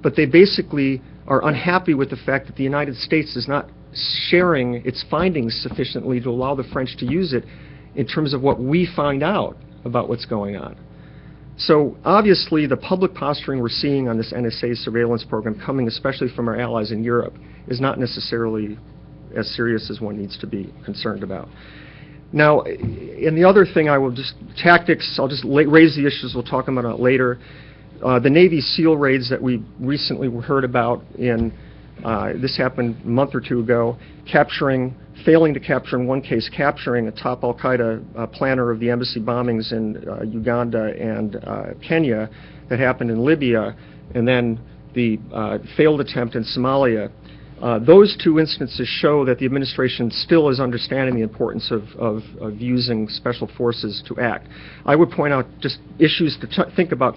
but they basically are unhappy with the fact that the United States is not sharing its findings sufficiently to allow the French to use it in terms of what we find out about what's going on. So obviously, the public posturing we're seeing on this NSA surveillance program coming especially from our allies in Europe is not necessarily as serious as one needs to be concerned about. Now, and the other thing tactics, I'll just raise the issues, we'll talk about it later. The Navy SEAL raids that we recently heard about this happened a month or two ago, failing to capture, in one case, capturing a top al-Qaeda planner of the embassy bombings in Uganda and Kenya that happened in Libya, and then the failed attempt in Somalia. Those two instances show that the administration still is understanding the importance of using special forces to act. I would point out just issues to think about.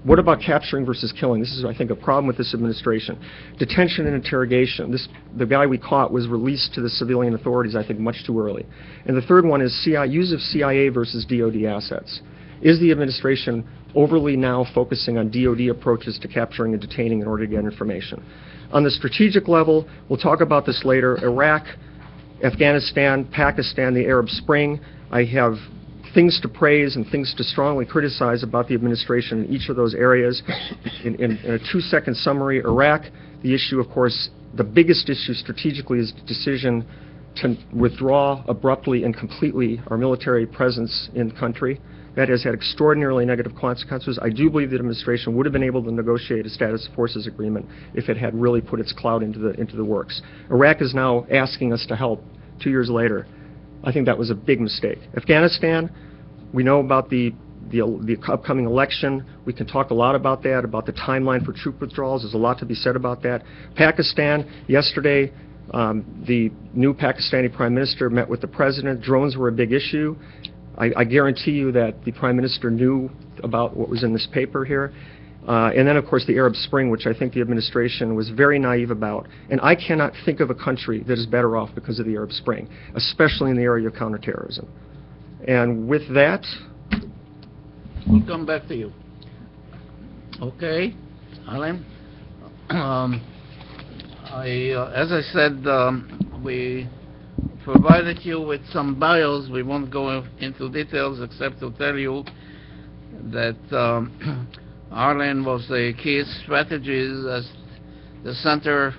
What about capturing versus killing? This is, I think, a problem with this administration. Detention and interrogation. The guy we caught was released to the civilian authorities, I think, much too early. And the third one is use of CIA versus DOD assets. Is the administration overly now focusing on DOD approaches to capturing and detaining in order to get information? On the strategic level, we'll talk about this later, Iraq, Afghanistan, Pakistan, the Arab Spring. I have things to praise and things to strongly criticize about the administration in each of those areas. In a 2-second summary, Iraq, the issue, of course, the biggest issue strategically is the decision to withdraw abruptly and completely our military presence in the country. That has had extraordinarily negative consequences. I do believe the administration would have been able to negotiate a status of forces agreement if it had really put its clout into the works. Iraq is now asking us to help 2 years later. I think that was a big mistake. Afghanistan, we know about the upcoming election. We can talk a lot about that, about the timeline for troop withdrawals. There's a lot to be said about that. Pakistan, yesterday, the new Pakistani Prime Minister met with the President. Drones were a big issue. I guarantee you that the Prime Minister knew about what was in this paper here. And then, of course, the Arab Spring, which I think the administration was very naive about. And I cannot think of a country that is better off because of the Arab Spring, especially in the area of counterterrorism. And with that, we'll come back to you. Okay, Alan. As I said, we provided you with some bios. We won't go into details except to tell you that Arlen was a key strategist as the Center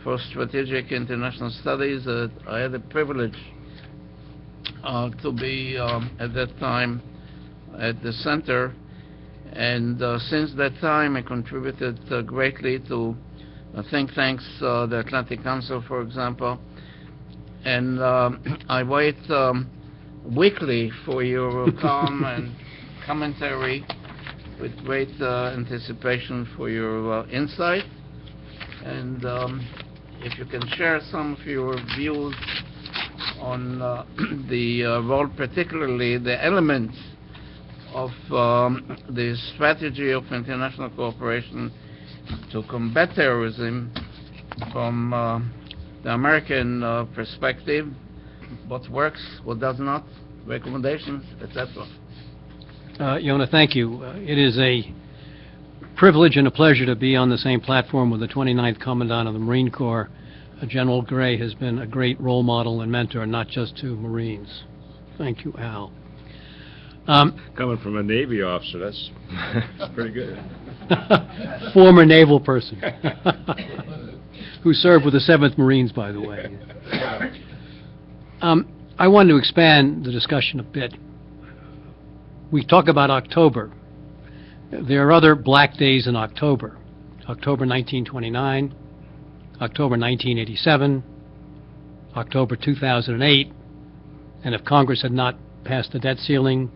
for Strategic International Studies. I had the privilege to be at that time at the center, and since that time I contributed greatly to think tanks, the Atlantic Council, for example, and I wait weekly for your calm and commentary with great anticipation for your insight, and if you can share some of your views on the role, particularly the elements of the strategy of international cooperation to combat terrorism from the American perspective, what works, what does not, recommendations, etc. Yonah, thank you. It is a privilege and a pleasure to be on the same platform with the 29th Commandant of the Marine Corps. General Gray has been a great role model and mentor, not just to Marines. Thank you, Al. Coming from a Navy officer, that's pretty good. Former naval person who served with the 7th Marines, by the way. I wanted to expand the discussion a bit. We talk about October. There are other black days in October. October 1929, October 1987, October 2008, and if Congress had not passed the debt ceiling,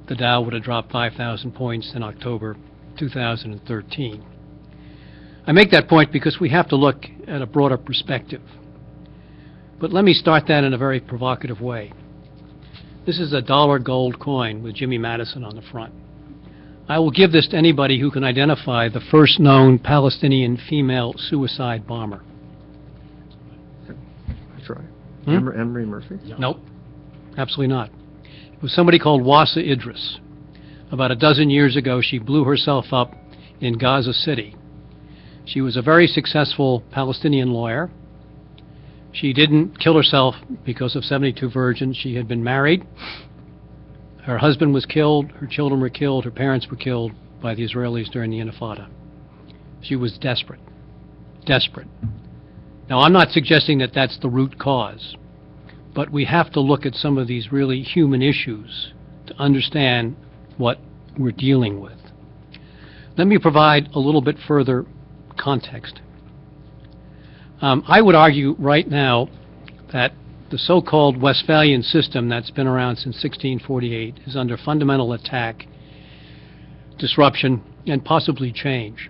the Dow would have dropped 5,000 points in October 2013. I make that point because we have to look at a broader perspective. But let me start that in a very provocative way. This is a $1 gold coin with Jimmy Madison on the front. I will give this to anybody who can identify the first known Palestinian female suicide bomber. That's right. Emery Murphy? Nope, absolutely not. It was somebody called Wassa Idris. About a dozen years ago, she blew herself up in Gaza City. She was a very successful Palestinian lawyer. She didn't kill herself because of 72 virgins. She had been married. Her husband was killed, her children were killed, her parents were killed by the Israelis during the Intifada. She was desperate. Desperate. Now, I'm not suggesting that that's the root cause, but we have to look at some of these really human issues to understand what we're dealing with. Let me provide a little bit further context. I would argue right now that the so-called Westphalian system that's been around since 1648 is under fundamental attack, disruption, and possibly change.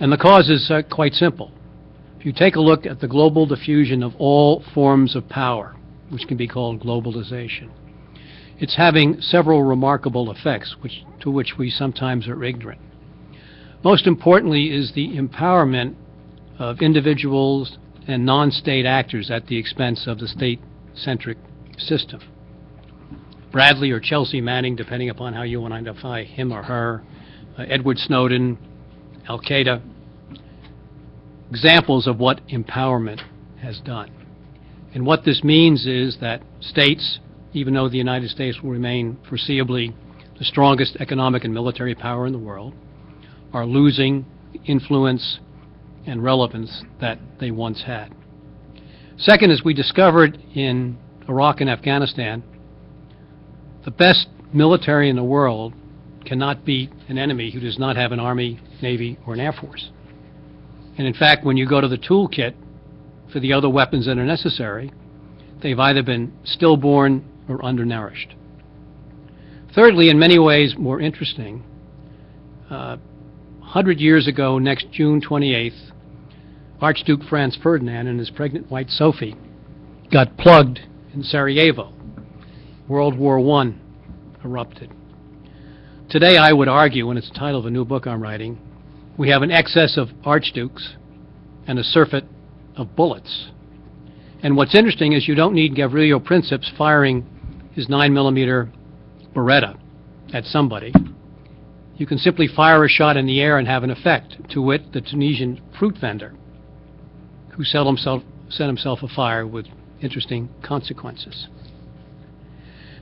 And the cause is quite simple. If you take a look at the global diffusion of all forms of power, which can be called globalization, it's having several remarkable effects to which we sometimes are ignorant. Most importantly is the empowerment of individuals and non-state actors at the expense of the state-centric system. Bradley or Chelsea Manning, depending upon how you want to identify him or her, Edward Snowden, Al-Qaeda, examples of what empowerment has done. And what this means is that states, even though the United States will remain foreseeably the strongest economic and military power in the world, are losing influence and relevance that they once had. Second, as we discovered in Iraq and Afghanistan, the best military in the world cannot beat an enemy who does not have an army, navy, or an air force. And in fact, when you go to the toolkit for the other weapons that are necessary, they've either been stillborn or undernourished. Thirdly, in many ways more interesting, 100 years ago, next June 28th, Archduke Franz Ferdinand and his pregnant wife Sophie got plugged in Sarajevo. World War I erupted. Today, I would argue, and it's the title of a new book I'm writing, we have an excess of archdukes and a surfeit of bullets. And what's interesting is you don't need Gavrilo Princip's firing his 9mm Beretta at somebody. You can simply fire a shot in the air and have an effect, to wit, the Tunisian fruit vendor who set himself afire with interesting consequences.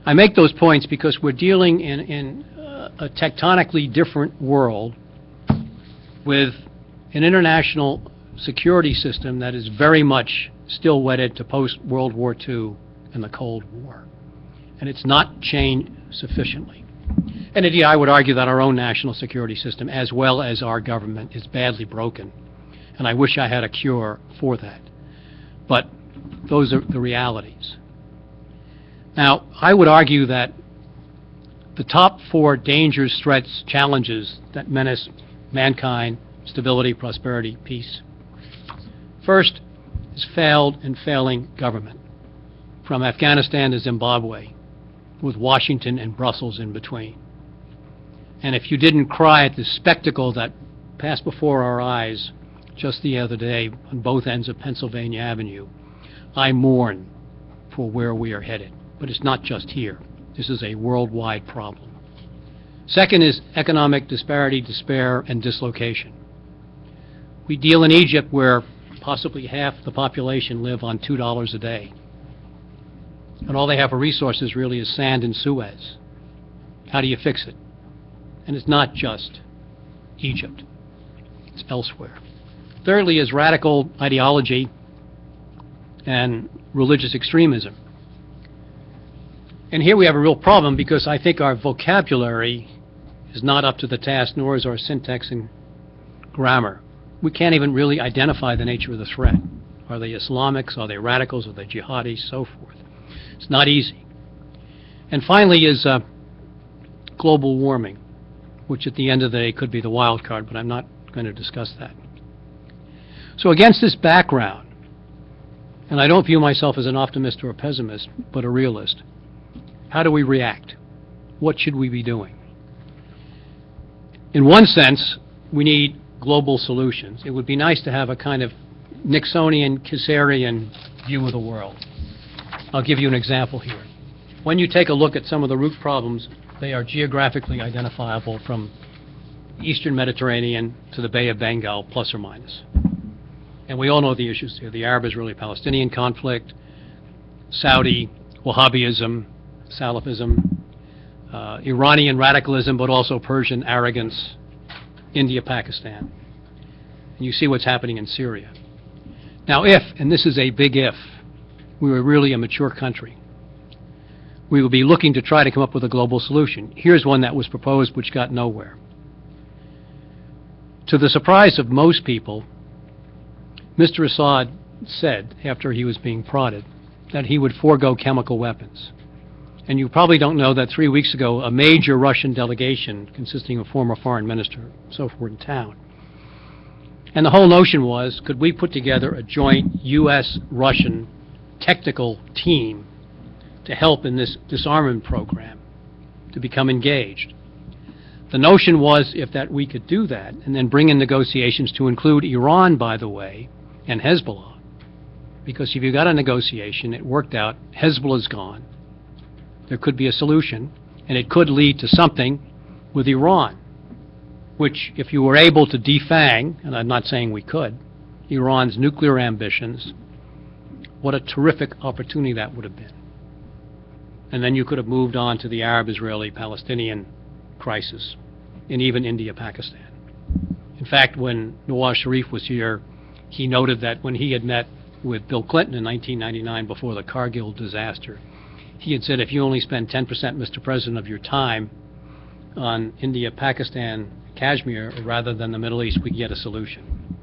I make those points because we're dealing in a tectonically different world with an international security system that is very much still wedded to post-World War II and the Cold War. And it's not changed sufficiently. And indeed, I would argue that our own national security system, as well as our government, is badly broken. And I wish I had a cure for that. But those are the realities. Now, I would argue that the top four dangers, threats, challenges that menace mankind, stability, prosperity, peace. First is failed and failing government, from Afghanistan to Zimbabwe, with Washington and Brussels in between. And if you didn't cry at the spectacle that passed before our eyes just the other day on both ends of Pennsylvania Avenue, I mourn for where we are headed. But it's not just here. This is a worldwide problem. Second is economic disparity, despair, and dislocation. We deal in Egypt where possibly half the population live on $2 a day. And all they have for resources really is sand and Suez. How do you fix it? And it's not just Egypt. It's elsewhere. Thirdly is radical ideology and religious extremism. And here we have a real problem because I think our vocabulary is not up to the task, nor is our syntax and grammar. We can't even really identify the nature of the threat. Are they Islamics? Are they radicals? Are they jihadis? So forth. It's not easy. And finally is global warming, which at the end of the day could be the wild card, but I'm not going to discuss that. So against this background, and I don't view myself as an optimist or a pessimist, but a realist, how do we react? What should we be doing? In one sense, we need global solutions. It would be nice to have a kind of Nixonian, Caesarian view of the world. I'll give you an example here. When you take a look at some of the root problems, they are geographically identifiable from the Eastern Mediterranean to the Bay of Bengal, plus or minus. And we all know the issues here. The Arab-Israeli-Palestinian conflict, Saudi, Wahhabism, Salafism, Iranian radicalism, but also Persian arrogance, India, Pakistan. And you see what's happening in Syria. Now if, and this is a big if, we were really a mature country, we would be looking to try to come up with a global solution. Here's one that was proposed which got nowhere. To the surprise of most people, Mr. Assad said, after he was being prodded, that he would forego chemical weapons. And you probably don't know that 3 weeks ago, a major Russian delegation consisting of former foreign minister, so forth, in town. And the whole notion was, could we put together a joint U.S.-Russian technical team to help in this disarmament program, to become engaged? The notion was, if that we could do that, and then bring in negotiations to include Iran, by the way, and Hezbollah. Because if you got a negotiation, it worked out, Hezbollah's gone. There could be a solution, and it could lead to something with Iran, which, if you were able to defang, and I'm not saying we could, Iran's nuclear ambitions, what a terrific opportunity that would have been. And then you could have moved on to the Arab-Israeli-Palestinian crisis, and even India-Pakistan. In fact, when Nawaz Sharif was here, he noted that when he had met with Bill Clinton in 1999 before the Kargil disaster, he had said, if you only spend 10%, Mr. President, of your time on India, Pakistan, Kashmir, rather than the Middle East, we can get a solution.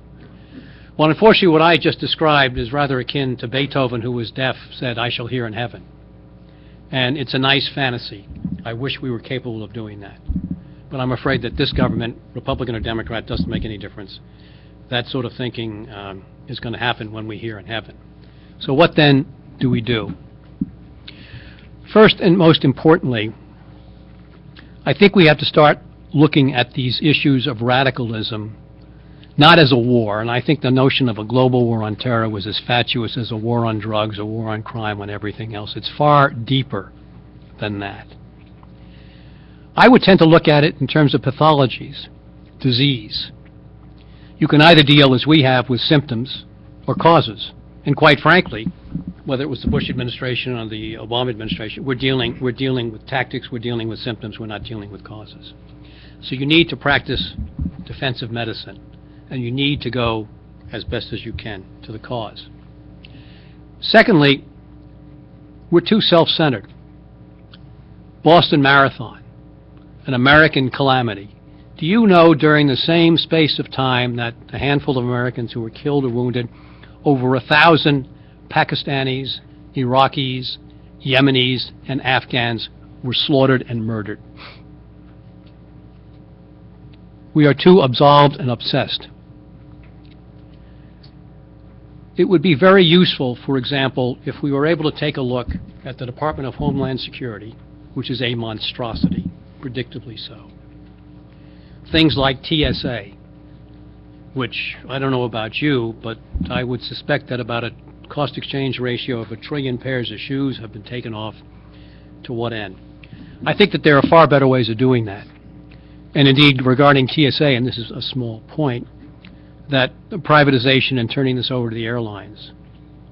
Well, unfortunately, what I just described is rather akin to Beethoven, who was deaf, said, I shall hear in heaven. And it's a nice fantasy. I wish we were capable of doing that. But I'm afraid that this government, Republican or Democrat, doesn't make any difference. That sort of thinking is going to happen when we hear in heaven. So what then do we do? First and most importantly, I think we have to start looking at these issues of radicalism not as a war, and I think the notion of a global war on terror was as fatuous as a war on drugs, a war on crime, and everything else. It's far deeper than that. I would tend to look at it in terms of pathologies, disease. You can either deal, as we have, with symptoms or causes. And quite frankly, whether it was the Bush administration or the Obama administration, we're dealing with tactics, we're dealing with symptoms, we're not dealing with causes. So you need to practice defensive medicine, and you need to go as best as you can to the cause. Secondly, we're too self-centered. Boston Marathon, an American calamity. Do you know during the same space of time that a handful of Americans who were killed or wounded, over 1,000 Pakistanis, Iraqis, Yemenis, and Afghans were slaughtered and murdered? We are too absolved and obsessed. It would be very useful, for example, if we were able to take a look at the Department of Homeland Security, which is a monstrosity, predictably so. Things like TSA, which I don't know about you, but I would suspect that about a cost exchange ratio of 1 trillion pairs of shoes have been taken off. To what end? I think that there are far better ways of doing that. And indeed, regarding TSA, and this is a small point, that privatization and turning this over to the airlines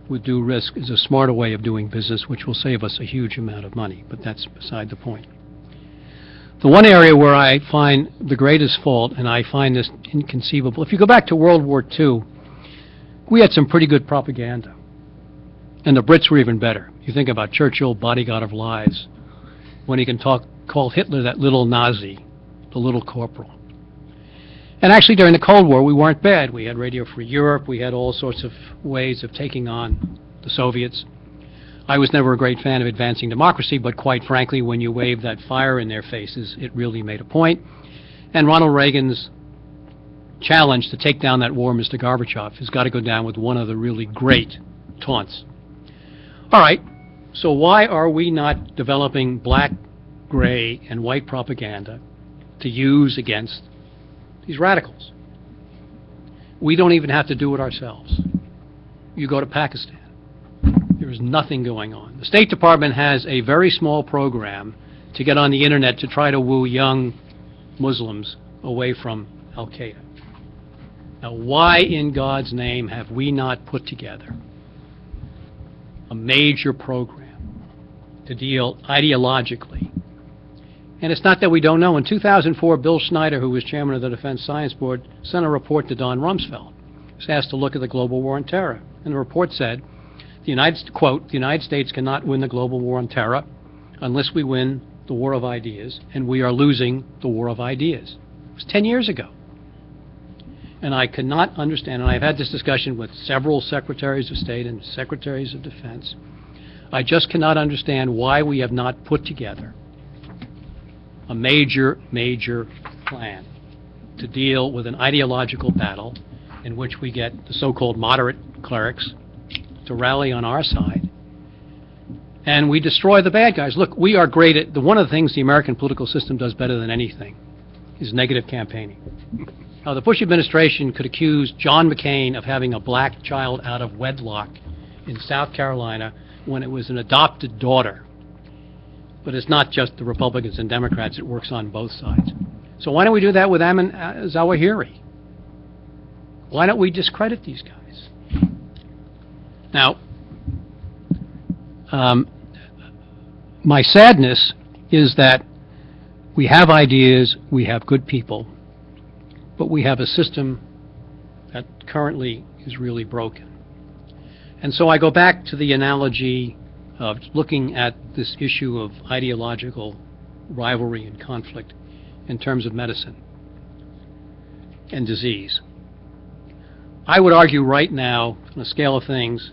with due risk is a smarter way of doing business, which will save us a huge amount of money, but that's beside the point. The one area where I find the greatest fault, and I find this inconceivable, if you go back to World War II, we had some pretty good propaganda, and the Brits were even better. You think about Churchill, bodyguard of lies, when he can call Hitler that little Nazi, the little corporal. And actually, during the Cold War, we weren't bad. We had Radio Free Europe. We had all sorts of ways of taking on the Soviets. I was never a great fan of advancing democracy, but quite frankly, when you waved that fire in their faces, it really made a point. And Ronald Reagan's challenge to take down that war, Mr. Gorbachev, has got to go down with one of the really great taunts. All right, so why are we not developing black, gray, and white propaganda to use against these radicals? We don't even have to do it ourselves. You go to Pakistan. There is nothing going on. The State Department has a very small program to get on the internet to try to woo young Muslims away from Al-Qaeda. Now, why in God's name have we not put together a major program to deal ideologically And it's not that we don't know. In 2004, Bill Schneider, who was chairman of the Defense Science Board, sent a report to Don Rumsfeld. He was asked to look at the global war on terror. And the report said, quote, the United States cannot win the global war on terror unless we win the war of ideas, and we are losing the war of ideas. It was 10 years ago. And I could not understand, and I've had this discussion with several secretaries of state and secretaries of defense, I just cannot understand why we have not put together a major plan to deal with an ideological battle in which we get the so-called moderate clerics to rally on our side, and we destroy the bad guys. Look, we are great at, one of the things the American political system does better than anything is negative campaigning. Now, the Bush administration could accuse John McCain of having a black child out of wedlock in South Carolina when it was an adopted daughter. But it's not just the Republicans and Democrats, it works on both sides. So why don't we do that with Ayman Zawahiri? Why don't we discredit these guys? Now, my sadness is that we have ideas, we have good people, but we have a system that currently is really broken. And so I go back to the analogy of looking at this issue of ideological rivalry and conflict in terms of medicine and disease. I would argue right now, on a scale of things,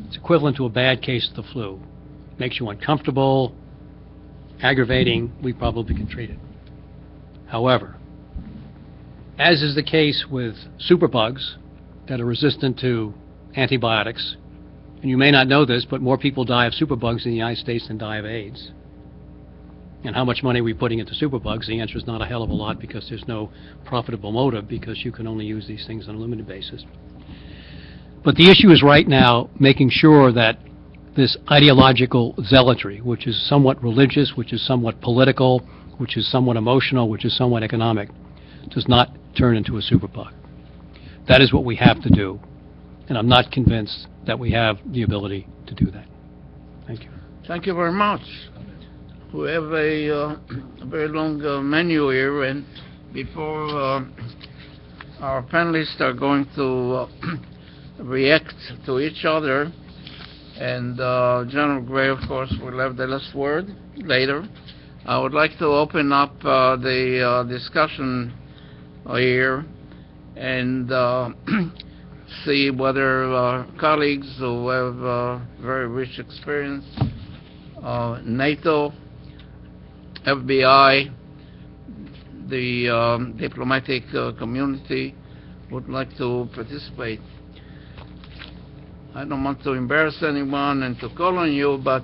it's equivalent to a bad case of the flu. Makes you uncomfortable, aggravating, we probably can treat it. However, as is the case with superbugs that are resistant to antibiotics, and you may not know this, but more people die of superbugs in the United States than die of AIDS. And how much money are we putting into superbugs? The answer is not a hell of a lot, because there's no profitable motive, because you can only use these things on a limited basis. But the issue is right now making sure that this ideological zealotry, which is somewhat religious, which is somewhat political, which is somewhat emotional, which is somewhat economic, does not turn into a superbug. That is what we have to do. And I'm not convinced that we have the ability to do that. Thank you. Thank you very much. We have a very long menu here, and before our panelists are going to react to each other, and General Gray, of course, will have the last word later, I would like to open up the discussion here and see whether colleagues who have very rich experience, NATO, FBI, the diplomatic community would like to participate. I don't want to embarrass anyone and to call on you, but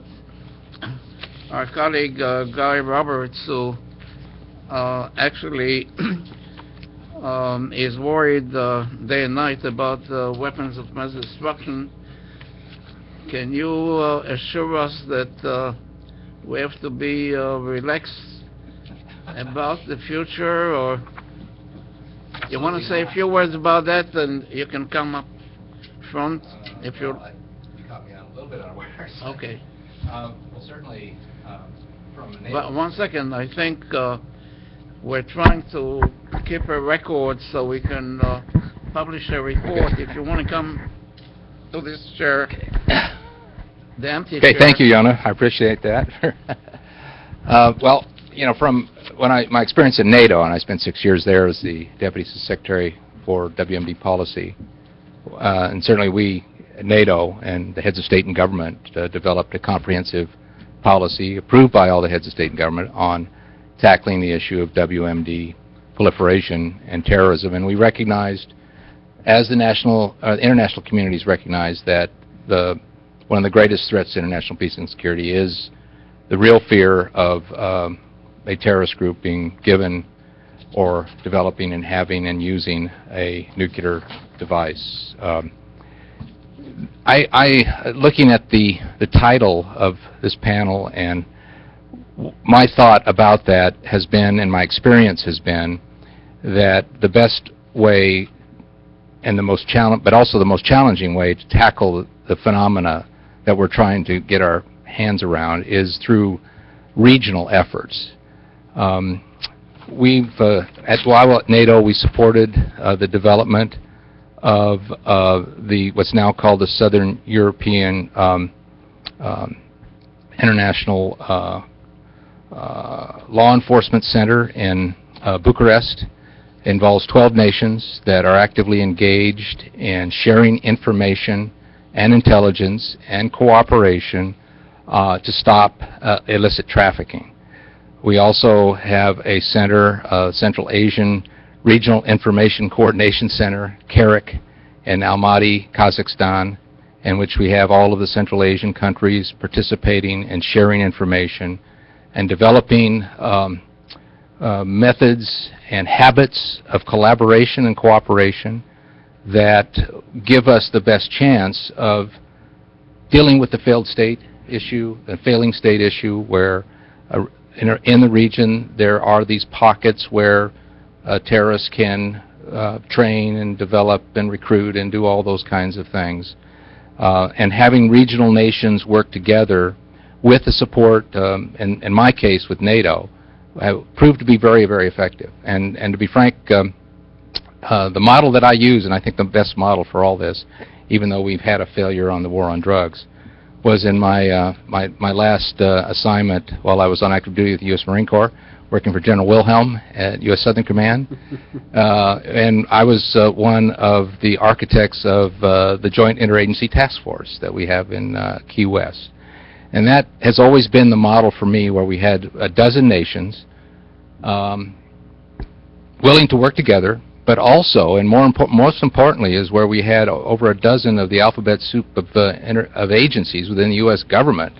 our colleague Guy Roberts, who actually is worried day and night about weapons of mass destruction, can you assure us that we have to be relaxed about the future? Or you want to say a few words about that, and you can come up front if you're... You caught me a little bit unawares. Okay. Well, certainly, from a But one second, I think we're trying to keep a record so we can publish a report. Okay. If you want to come to this chair, the empty chair. Okay, thank you, Yona. I appreciate that. Well, you know, from my experience in NATO, and I spent 6 years there as the Deputy Secretary for WMD policy, and certainly we, NATO, and the heads of state and government developed a comprehensive policy approved by all the heads of state and government on tackling the issue of WMD proliferation and terrorism. And we recognized, as the international communities recognized, that one of the greatest threats to international peace and security is the real fear of a terrorist group being given or developing and having and using a nuclear device. Looking at the title of this panel, and my thought about that has been, and my experience has been, that the best way and but also the most challenging way to tackle the phenomena that we're trying to get our hands around is through regional efforts. While at NATO, we supported the development of what's now called the Southern European International Law Enforcement Center in Bucharest. It involves 12 nations that are actively engaged in sharing information and intelligence and cooperation to stop illicit trafficking. We also have a center, Central Asian Regional Information Coordination Center, CARIC, in Almaty, Kazakhstan, in which we have all of the Central Asian countries participating and sharing information and developing methods and habits of collaboration and cooperation that give us the best chance of dealing with the failed state issue, the failing state issue, where in the region there are these pockets where terrorists can train and develop and recruit and do all those kinds of things. And having regional nations work together with the support, in my case with NATO, proved to be very, very effective. And to be frank, the model that I use, and I think the best model for all this, even though we've had a failure on the war on drugs, was in my last assignment while I was on active duty with the U.S. Marine Corps, working for General Wilhelm at U.S. Southern Command. And I was one of the architects of the Joint Interagency Task Force that we have in Key West. And that has always been the model for me, where we had a dozen nations willing to work together, but also, and most importantly, is where we had over a dozen of the alphabet soup of agencies within the U.S. government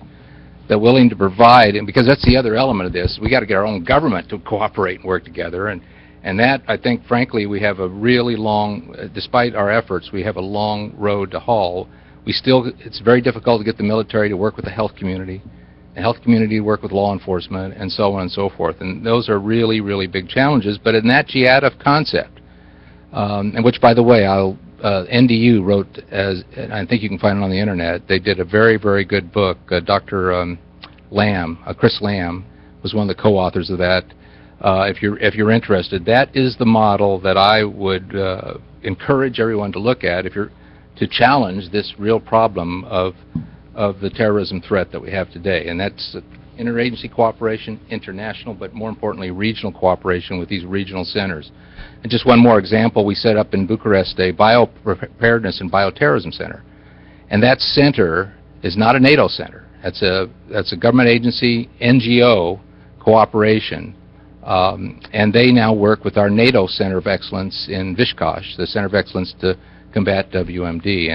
that willing to provide, and because that's the other element of this, we got to get our own government to cooperate and work together, and that, I think, frankly, we have a really long, despite our efforts, we have a long road to haul. It's very difficult to get the military to work with the health community to work with law enforcement, and so on and so forth. And those are really, really big challenges. But in that GIADF concept, and which, by the way, NDU wrote, and I think you can find it on the internet, they did a very, very good book. Dr. Chris Lamb was one of the co-authors of that. If you're interested, that is the model that I would encourage everyone to look at to challenge this real problem of the terrorism threat that we have today. And that's interagency cooperation, international, but more importantly, regional cooperation with these regional centers. And just one more example, we set up in Bucharest a biopreparedness and bioterrorism center. And that center is not a NATO center. That's a government agency, NGO cooperation. And they now work with our NATO Center of Excellence in Vishkosh, the Center of Excellence to combat WMD.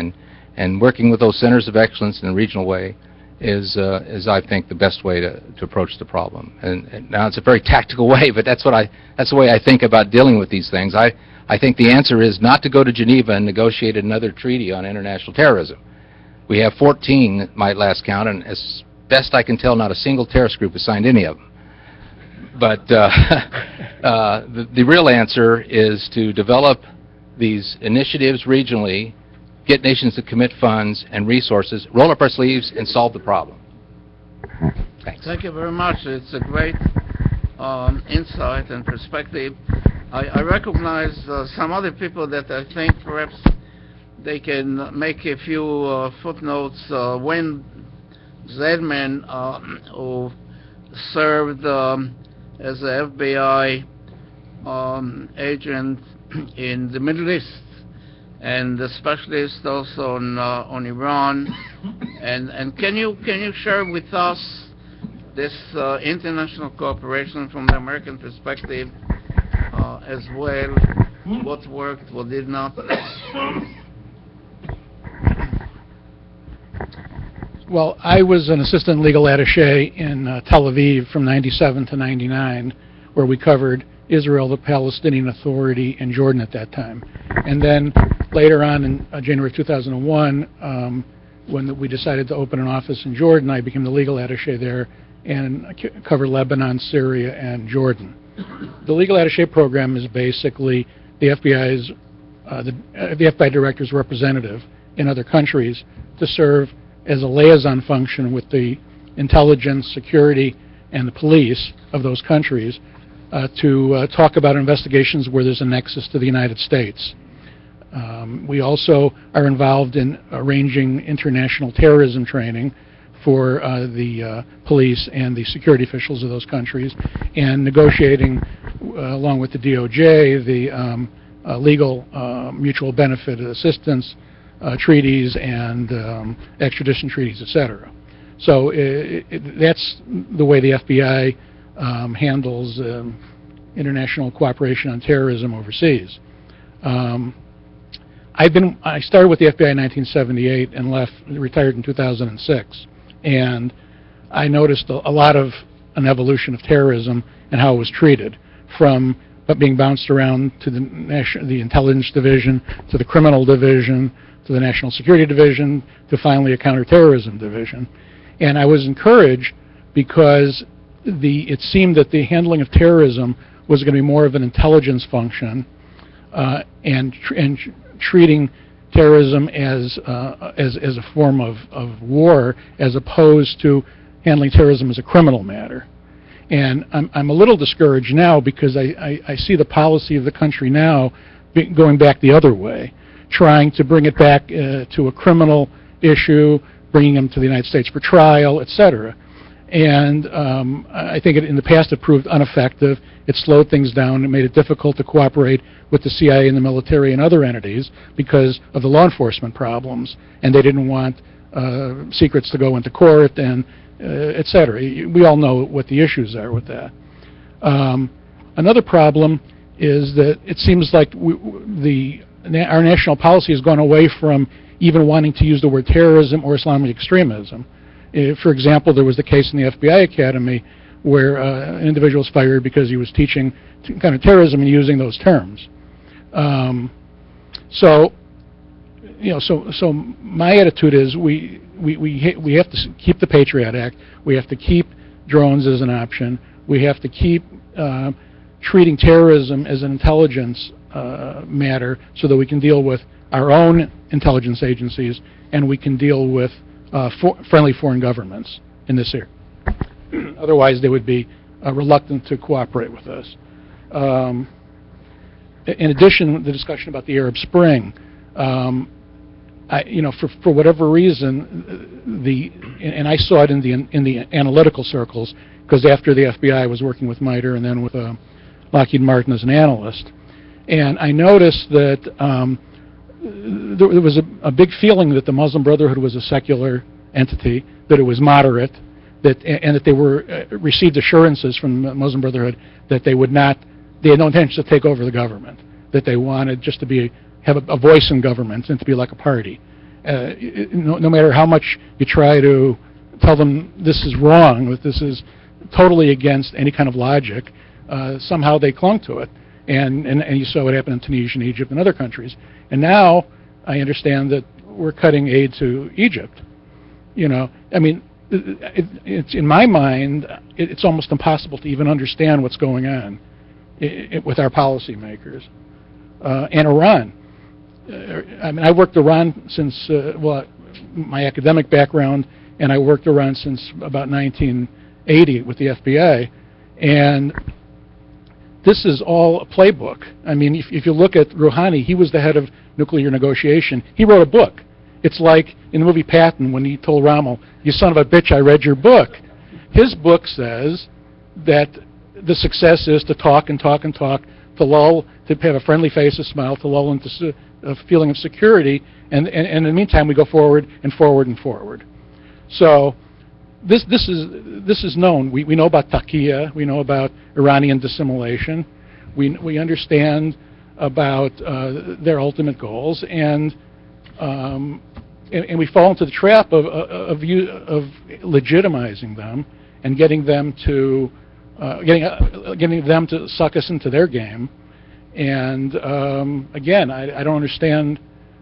And working with those centers of excellence in a regional way is I think, the best way to approach the problem. And now it's a very tactical way, but that's the way I think about dealing with these things. I think the answer is not to go to Geneva and negotiate another treaty on international terrorism. We have 14 at my last count, and as best I can tell, not a single terrorist group has signed any of them. But the real answer is to develop these initiatives regionally, get nations to commit funds and resources, roll up our sleeves, and solve the problem. Thanks. Thank you very much. It's a great insight and perspective. I recognize some other people that I think perhaps they can make a few footnotes. Wayne Zedman, who served as an FBI agent in the Middle East, and a specialist also on Iran. And can you share with us this international cooperation from the American perspective as well? What worked, what did not? Well, I was an assistant legal attaché in Tel Aviv from 97 to 99, where we covered Israel, the Palestinian Authority, and Jordan at that time. And then later on in January 2001, when we decided to open an office in Jordan, I became the legal attaché there and covered Lebanon, Syria, and Jordan. The legal attaché program is basically the FBI director's representative in other countries to serve as a liaison function with the intelligence, security, and the police of those countries to talk about investigations where there's a nexus to the United States. We also are involved in arranging international terrorism training for the police and the security officials of those countries, and negotiating, along with the DOJ, the legal mutual benefit assistance treaties and extradition treaties, etc. So that's the way the FBI handles international cooperation on terrorism overseas. I started with the FBI in 1978 and retired in 2006, and I noticed a lot of an evolution of terrorism and how it was treated, from being bounced around to the intelligence division, to the criminal division, to the national security division, to finally a counterterrorism division. And I was encouraged because it seemed that the handling of terrorism was going to be more of an intelligence function, and treating terrorism as a form of war, as opposed to handling terrorism as a criminal matter. And I'm a little discouraged now because I see the policy of the country now going back the other way, trying to bring it back to a criminal issue, bringing them to the United States for trial, etc. And I think in the past it proved ineffective. It slowed things down. It made it difficult to cooperate with the CIA and the military and other entities because of the law enforcement problems, and they didn't want secrets to go into court and etc. We all know what the issues are with that. Another problem is that it seems like our national policy has gone away from even wanting to use the word terrorism or Islamic extremism. For example, there was the case in the FBI Academy where an individual was fired because he was teaching kind of terrorism and using those terms. So my attitude is we have to keep the Patriot Act. We have to keep drones as an option. We have to keep treating terrorism as an intelligence matter, so that we can deal with our own intelligence agencies and we can deal with friendly foreign governments in this area. Otherwise, they would be reluctant to cooperate with us. In addition, the discussion about the Arab Spring, for whatever reason, and I saw it in the analytical circles, because after the FBI I was working with MITRE and then with Lockheed Martin as an analyst, and I noticed that there was a big feeling that the Muslim Brotherhood was a secular entity, that it was moderate, and that they received assurances from the Muslim Brotherhood that they had no intention to take over the government, that they wanted just to have a voice in government and to be like a party. No matter how much you try to tell them this is wrong, that this is totally against any kind of logic, somehow they clung to it. And you saw what happened in Tunisia and Egypt and other countries. And now I understand that we're cutting aid to Egypt. I mean, it's in my mind, it's almost impossible to even understand what's going on with our policymakers. And Iran. I mean, I worked Iran since, my academic background, and I worked Iran since about 1980 with the FBI. And this is all a playbook. I mean, if you look at Rouhani, he was the head of nuclear negotiation. He wrote a book. It's like in the movie Patton when he told Rommel, "You son of a bitch, I read your book." His book says that the success is to talk and talk and talk, to lull, to have a friendly face, a smile, to lull into a feeling of security, and in the meantime we go forward and forward and forward. So this is known. We know about taqiyya. We know about Iranian dissimulation. We understand about their ultimate goals, and we fall into the trap of legitimizing them and getting them to suck us into their game. And again, I don't understand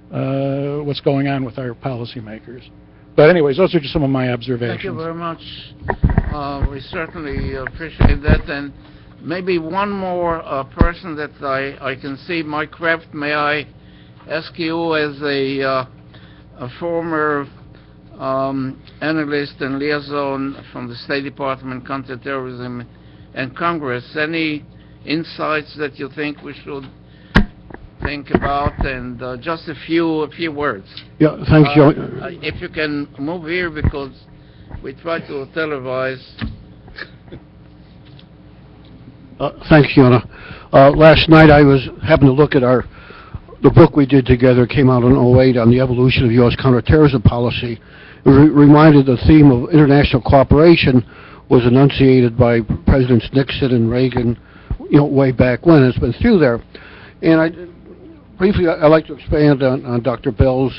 what's going on with our policymakers. But anyways, those are just some of my observations. Thank you very much. We certainly appreciate that. And maybe one more person that I can see, Mike Kraft, may I ask you, as a former analyst and liaison from the State Department, Counterterrorism, and Congress. Any insights that you think we should think about? And just a few words. Yeah, thanks, Joe. If you can move here, because we try to televise. Thanks, Yonah. Last night I happened to look at the book we did together, came out in '08 on the evolution of U.S. counterterrorism policy. It reminded the theme of international cooperation was enunciated by Presidents Nixon and Reagan, way back when. It's been through there. And briefly, I'd like to expand on Dr. Bell's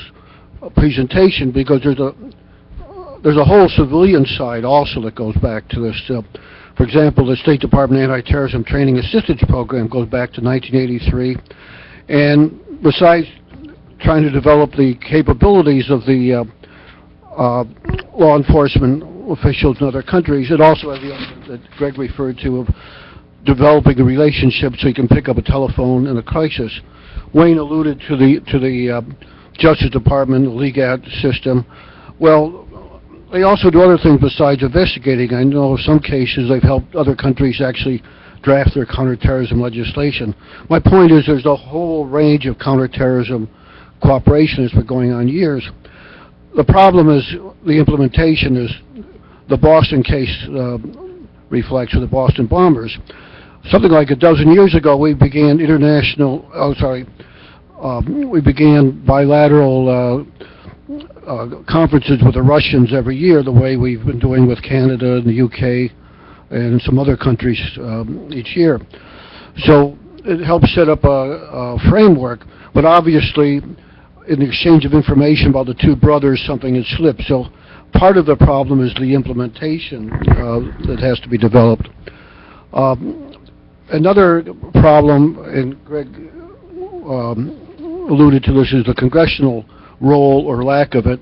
presentation, because there's a whole civilian side also that goes back to this. For example, the State Department Anti-Terrorism Training Assistance Program goes back to 1983. And besides trying to develop the capabilities of the law enforcement officials in other countries, it also has the element that Greg referred to of developing a relationship so you can pick up a telephone in a crisis. Wayne alluded to the Justice Department, the LEGAT system. Well, they also do other things besides investigating. I know in some cases they've helped other countries actually draft their counterterrorism legislation. My point is there's a whole range of counterterrorism cooperation that's been going on years. The problem is the implementation is the Boston case reflects, or the Boston bombers. Something like a dozen years ago, we began we began bilateral conferences with the Russians every year, the way we've been doing with Canada and the UK and some other countries each year. So it helps set up a framework, but obviously in the exchange of information about the two brothers, something has slipped. So part of the problem is the implementation that has to be developed. Another problem, and Greg alluded to this, is the congressional role or lack of it,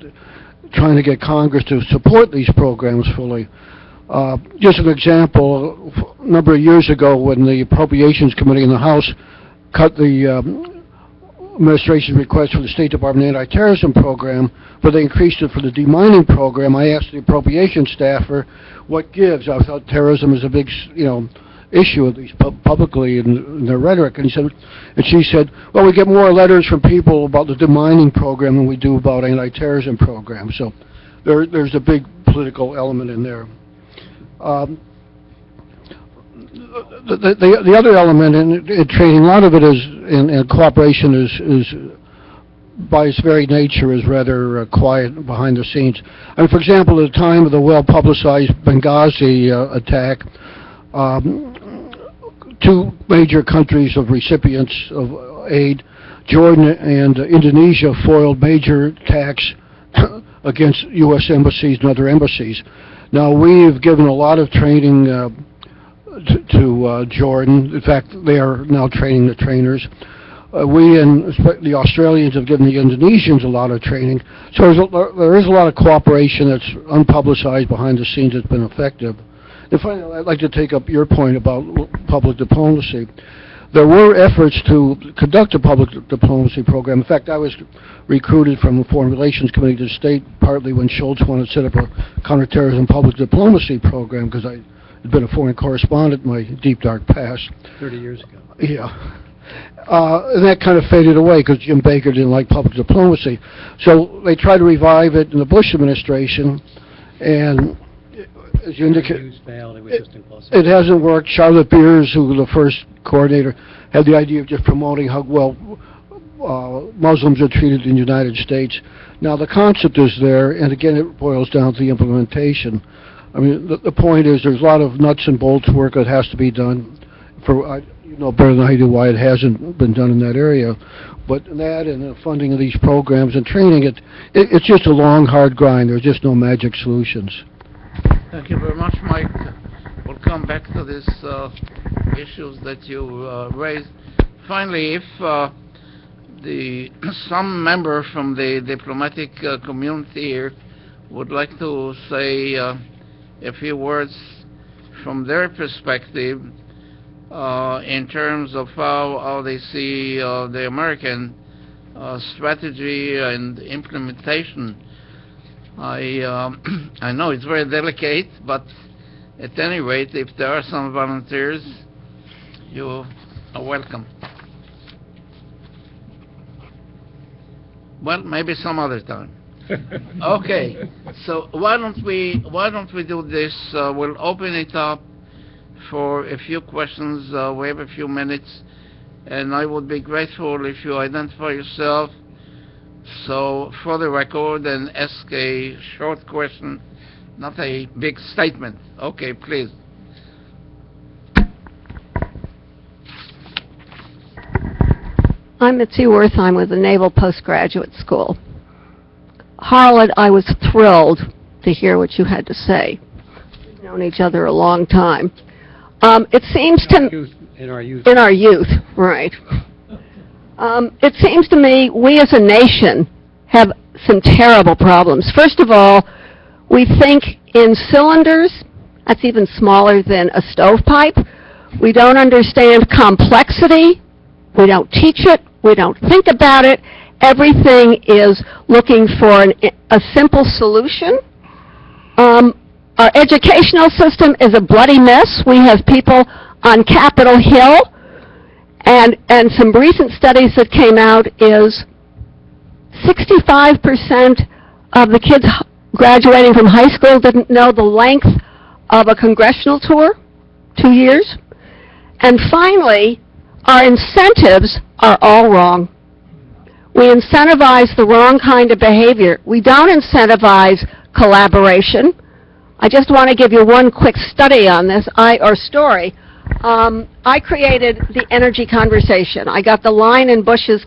trying to get Congress to support these programs fully. Just an example, a number of years ago when the Appropriations Committee in the House cut the administration's request for the State Department anti-terrorism program, but they increased it for the demining program, I asked the appropriations staffer, what gives? I thought terrorism is a big, issue, at least publicly in their rhetoric. And she said, well, we get more letters from people about the demining program than we do about anti-terrorism programs. So there's a big political element in there. The other element in training, a lot of it is, in cooperation is by its very nature is rather quiet behind the scenes. I mean, for example, at the time of the well-publicized Benghazi attack, two major countries of recipients of aid, Jordan and Indonesia, foiled major attacks against U.S. embassies and other embassies. Now, we've given a lot of training to Jordan. In fact, they are now training the trainers. We and the Australians have given the Indonesians a lot of training. So there is a lot of cooperation that's unpublicized behind the scenes that's been effective. And finally, I'd like to take up your point about public diplomacy. There were efforts to conduct a public diplomacy program. In fact, I was recruited from the Foreign Relations Committee to the state partly when Schultz wanted to set up a counterterrorism public diplomacy program, because I had been a foreign correspondent in my deep, dark past. 30 years ago. Yeah. And that kind of faded away because Jim Baker didn't like public diplomacy. So they tried to revive it in the Bush administration, and as you indicate, it hasn't worked. Charlotte Beers, who was the first coordinator, had the idea of just promoting how well Muslims are treated in the United States. Now, the concept is there, and again, it boils down to the implementation. I mean, the point is there's a lot of nuts and bolts work that has to be done. You know better than I do why it hasn't been done in that area. But that and the funding of these programs and training, it's just a long, hard grind. There's just no magic solutions. Thank you very much, Mike. We'll come back to these issues that you raised. Finally, if some member from the diplomatic community here would like to say a few words from their perspective in terms of how they see the American strategy and implementation I know it's very delicate, but at any rate, if there are some volunteers, you are welcome. Well, maybe some other time. Okay, so why don't we do this? We'll open it up for a few questions. We have a few minutes, and I would be grateful if you identify yourself. So, for the record, and ask a short question, not a big statement. Okay, please. I'm Mitzi Worth. I'm with the Naval Postgraduate School. Harlan, I was thrilled to hear what you had to say. We've known each other a long time. It seems In our youth. in our youth, right. It seems to me we as a nation have some terrible problems. First of all, we think in cylinders. That's even smaller than a stovepipe. We don't understand complexity. We don't teach it. We don't think about it. Everything is looking for a simple solution. Our educational system is a bloody mess. We have people on Capitol Hill, and some recent studies that came out is 65% of the kids graduating from high school didn't know the length of a congressional tour, 2 years. And finally, our incentives are all wrong. We incentivize the wrong kind of behavior. We don't incentivize collaboration. I just want to give you one quick study on this, story. I created the energy conversation. I got the line in Bush's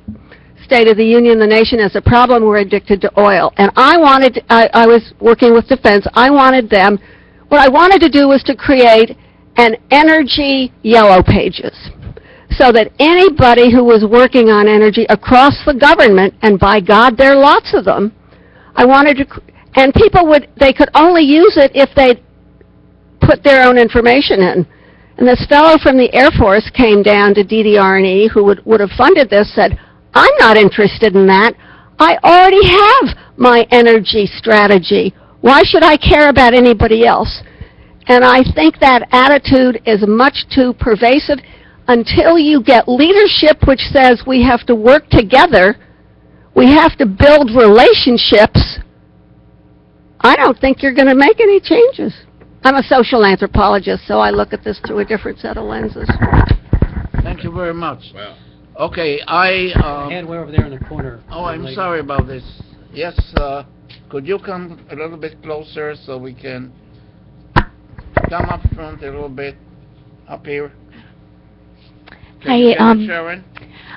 State of the Union, the nation has a problem, we're addicted to oil. And I was working with defense, what I wanted to do was to create an energy yellow pages, so that anybody who was working on energy across the government, and by God, there are lots of them, and they could only use it if they put their own information in. And this fellow from the Air Force came down to DDR&E, who would have funded this, said, I'm not interested in that. I already have my energy strategy. Why should I care about anybody else? And I think that attitude is much too pervasive. Until you get leadership which says we have to work together, we have to build relationships, I don't think you're going to make any changes. I'm a social anthropologist, so I look at this through a different set of lenses. Thank you very much. Wow. Okay, Hand way over there in the corner. Oh, I'm sorry about this. Yes, could you come a little bit closer so we can come up front a little bit, up here? Hi, Sharon?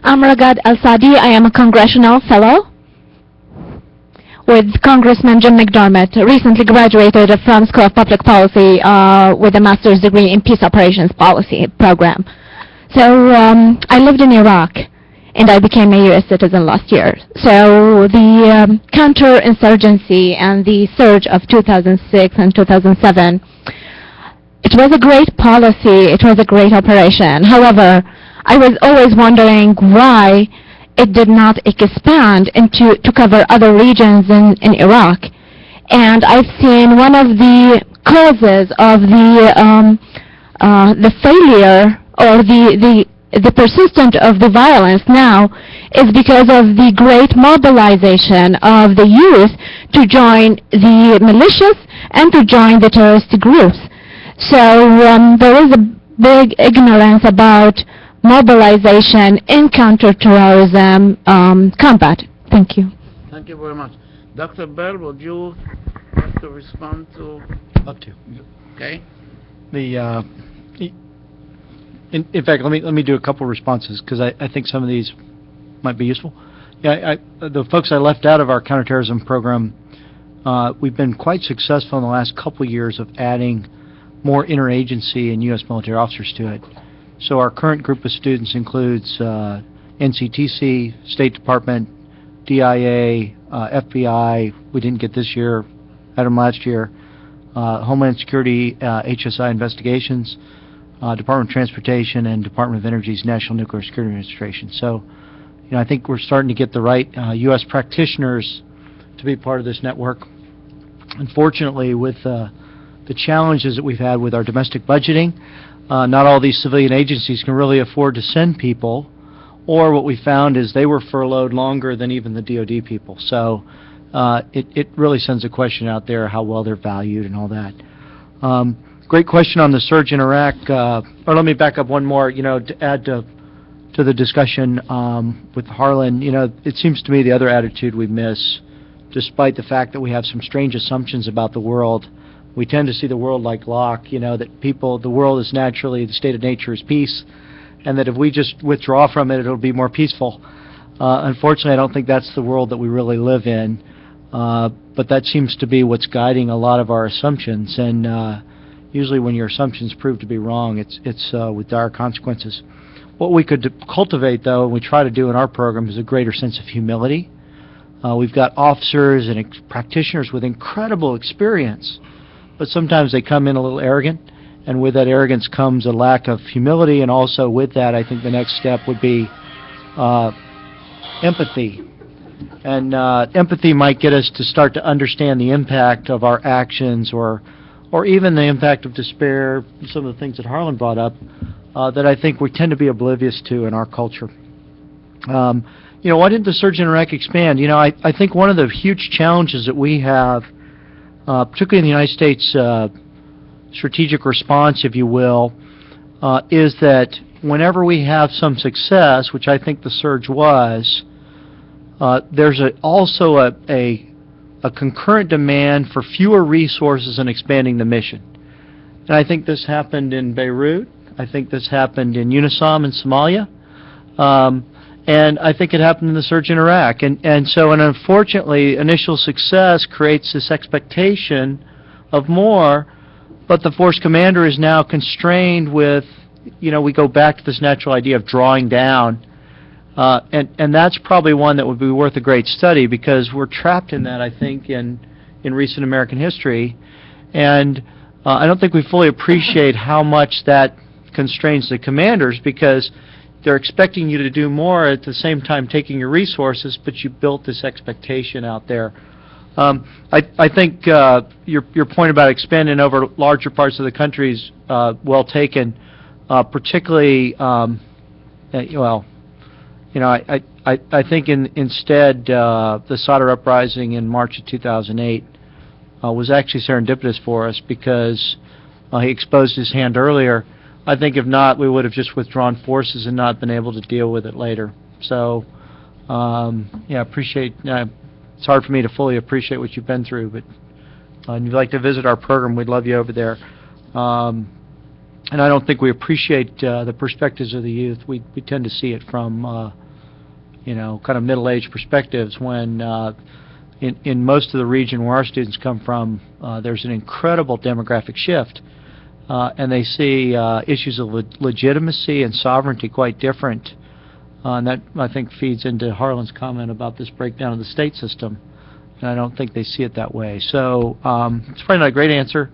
I'm Ragad Al-Sadi. I am a congressional fellow with Congressman Jim McDermott, recently graduated from School of Public Policy with a master's degree in Peace Operations Policy program. So I lived in Iraq, and I became a U.S. citizen last year. So the counterinsurgency and the surge of 2006 and 2007, it was a great policy, it was a great operation. However, I was always wondering why it did not expand to cover other regions in Iraq. And I've seen one of the causes of the failure or the persistence of the violence now is because of the great mobilization of the youth to join the militias and to join the terrorist groups. So there is a big ignorance about mobilization in counterterrorism combat. Thank you. Thank you very much. Dr. Bell, would you like to respond to? Love to. Okay. In fact, let me do a couple responses, because I think some of these might be useful. Yeah, the folks I left out of our counterterrorism program, we've been quite successful in the last couple of years of adding more interagency and U.S. military officers to it. So our current group of students includes NCTC, State Department, DIA, FBI, we didn't get this year, had them last year, Homeland Security, HSI Investigations, Department of Transportation, and Department of Energy's National Nuclear Security Administration. So, I think we're starting to get the right U.S. practitioners to be part of this network. Unfortunately, with the challenges that we've had with our domestic budgeting, not all these civilian agencies can really afford to send people, or what we found is they were furloughed longer than even the DoD people. So it really sends a question out there how well they're valued and all that. Great question on the surge in Iraq. Or let me back up one more, to add to the discussion with Harlan. It seems to me the other attitude we miss, despite the fact that we have some strange assumptions about the world, we tend to see the world like Locke, that the world is naturally, the state of nature is peace, and that if we just withdraw from it, it'll be more peaceful. Unfortunately, I don't think that's the world that we really live in, but that seems to be what's guiding a lot of our assumptions, and usually when your assumptions prove to be wrong, it's with dire consequences. What we could cultivate, though, and we try to do in our program, is a greater sense of humility. We've got officers and practitioners with incredible experience, but sometimes they come in a little arrogant, and with that arrogance comes a lack of humility, and also with that, I think the next step would be empathy. And empathy might get us to start to understand the impact of our actions, or even the impact of despair, some of the things that Harlan brought up, that I think we tend to be oblivious to in our culture. Why didn't the surge in Iraq expand? I think one of the huge challenges that we have, particularly in the United States strategic response, if you will, is that whenever we have some success, which I think the surge was, there's also a concurrent demand for fewer resources and expanding the mission. And I think this happened in Beirut. I think this happened in UNISOM in Somalia. And I think it happened in the surge in Iraq. And unfortunately, initial success creates this expectation of more, but the force commander is now constrained with, we go back to this natural idea of drawing down. And that's probably one that would be worth a great study, because we're trapped in that, I think, in recent American history. And I don't think we fully appreciate how much that constrains the commanders, because they're expecting you to do more at the same time taking your resources, but you built this expectation out there. I think your point about expanding over larger parts of the country is well taken, particularly, I think instead the Sadr uprising in March of 2008 was actually serendipitous for us, because he exposed his hand earlier. I think if not, we would have just withdrawn forces and not been able to deal with it later. So, appreciate. It's hard for me to fully appreciate what you've been through, but if you'd like to visit our program, we'd love you over there. And I don't think we appreciate the perspectives of the youth. We tend to see it from, kind of middle-aged perspectives, when in most of the region where our students come from, there's an incredible demographic shift. And they see issues of legitimacy and sovereignty quite different. And that, I think, feeds into Harlan's comment about this breakdown of the state system. And I don't think they see it that way. So it's probably not a great answer.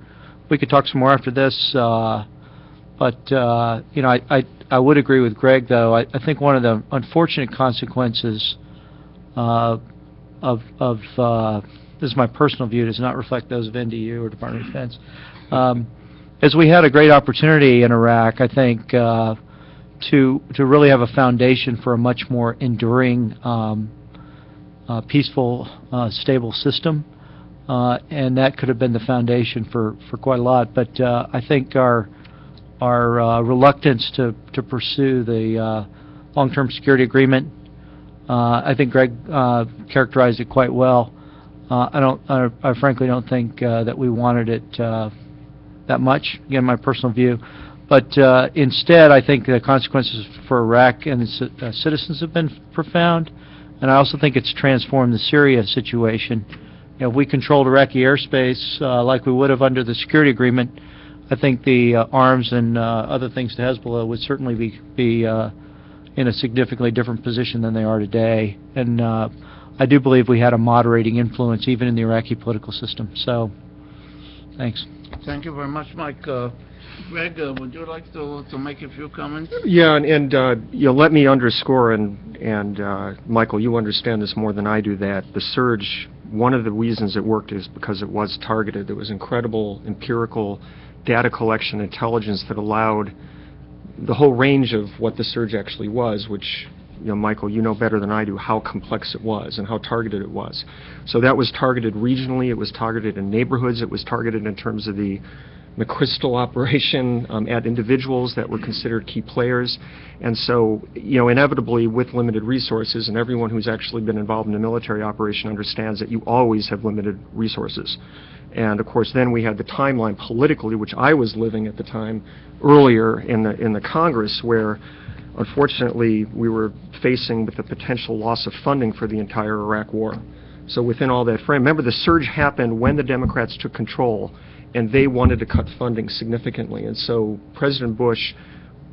We could talk some more after this. But I would agree with Greg, though. I think one of the unfortunate consequences of this is my personal view, does not reflect those of NDU or Department of Defense, as we had a great opportunity in Iraq, I think, to really have a foundation for a much more enduring, peaceful, stable system, and that could have been the foundation for quite a lot. But I think our reluctance to pursue the long-term security agreement, I think Greg characterized it quite well. I frankly don't think that we wanted it that much, again, my personal view. But instead, I think the consequences for Iraq and its citizens have been profound, and I also think it's transformed the Syria situation. If we controlled Iraqi airspace like we would have under the security agreement, I think the arms and other things to Hezbollah would certainly be in a significantly different position than they are today. And I do believe we had a moderating influence even in the Iraqi political system. So, thanks. Thank you very much, Mike. Greg, would you like to make a few comments? Yeah, and let me underscore, and Michael, you understand this more than I do, that the surge one of the reasons it worked is because it was targeted. There was incredible empirical data collection intelligence that allowed the whole range of what the surge actually was, which, you know, Michael, you know better than I do how complex it was and how targeted it was. So that was targeted regionally, it was targeted in neighborhoods, it was targeted in terms of the McChrystal operation at individuals that were considered key players. And so, you know, inevitably with limited resources, and everyone who's actually been involved in a military operation understands that you always have limited resources. And of course then we had the timeline politically, which I was living at the time earlier in the Congress, where unfortunately we were facing with the potential loss of funding for the entire Iraq war. So within all that frame, remember the surge happened when the Democrats took control and they wanted to cut funding significantly. And so President Bush,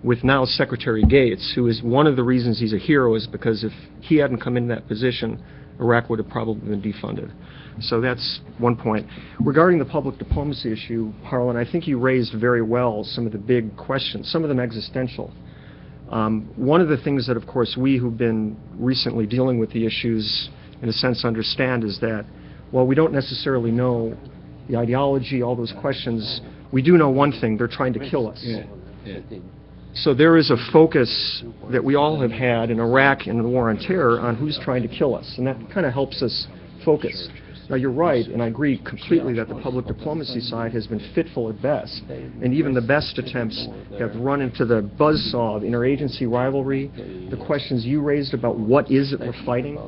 with now Secretary Gates, who is one of the reasons he's a hero, is because if he hadn't come in that position, Iraq would have probably been defunded. So that's one point. Regarding the public diplomacy issue, Harlan, I think you raised very well some of the big questions, some of them existential. One of the things that, of course, we who've been recently dealing with the issues, in a sense, understand is that while we don't necessarily know the ideology, all those questions, we do know one thing: they're trying to kill us. So there is a focus that we all have had in Iraq and the war on terror on who's trying to kill us, and that kind of helps us focus. Now, you're right, and I agree completely that the public diplomacy side has been fitful at best, and even the best attempts have run into the buzzsaw of interagency rivalry, the questions you raised about what is it we're fighting.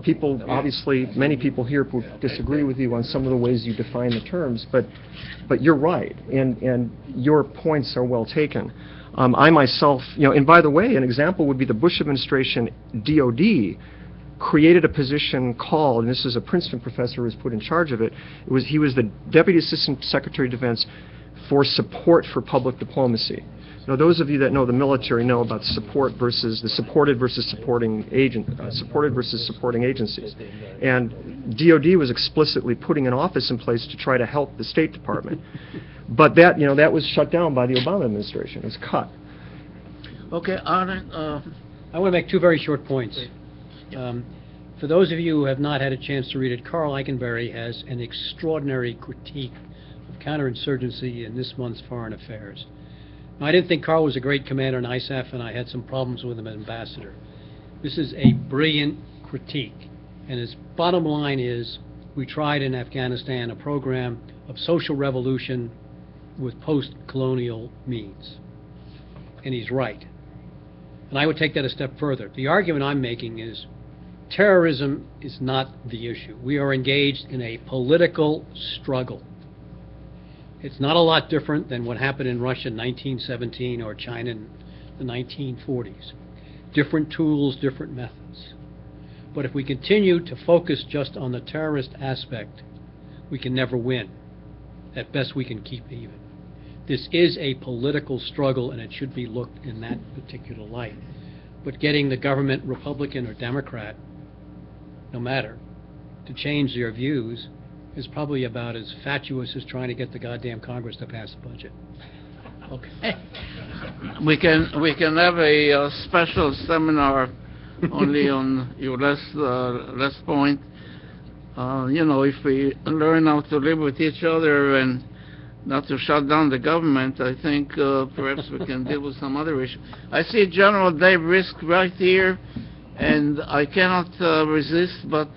People, obviously, many people here would disagree with you on some of the ways you define the terms, but you're right, and your points are well taken. I myself, you know, and by the way, an example would be the Bush administration DOD created a position called, and this is a Princeton professor who was put in charge of it, he was the Deputy Assistant Secretary of Defense for support for public diplomacy. Now, those of you that know the military know about support versus the supported versus supporting supporting agencies. And DOD was explicitly putting an office in place to try to help the State Department. But that, you know, that was shut down by the Obama administration. It was cut. Okay, Arlen, I want to make two very short points. For those of you who have not had a chance to read it, Carl Eikenberry has an extraordinary critique of counterinsurgency in this month's Foreign Affairs. Now, I didn't think Carl was a great commander in ISAF, and I had some problems with him as ambassador. This is a brilliant critique, and his bottom line is we tried in Afghanistan a program of social revolution with post-colonial means. And he's right. And I would take that a step further. The argument I'm making is terrorism is not the issue. We are engaged in a political struggle. It's not a lot different than what happened in Russia in 1917 or China in the 1940s. Different tools, different methods. But if we continue to focus just on the terrorist aspect, we can never win. At best, we can keep even. This is a political struggle, and it should be looked in that particular light. But getting the government, Republican or Democrat, no matter, to change their views is probably about as fatuous as trying to get the goddamn Congress to pass the budget. Okay. We can have a special seminar only on your last point. You know, if we learn how to live with each other and not to shut down the government, I think perhaps we can deal with some other issues. I see General Dave Risk right here, and I cannot resist, but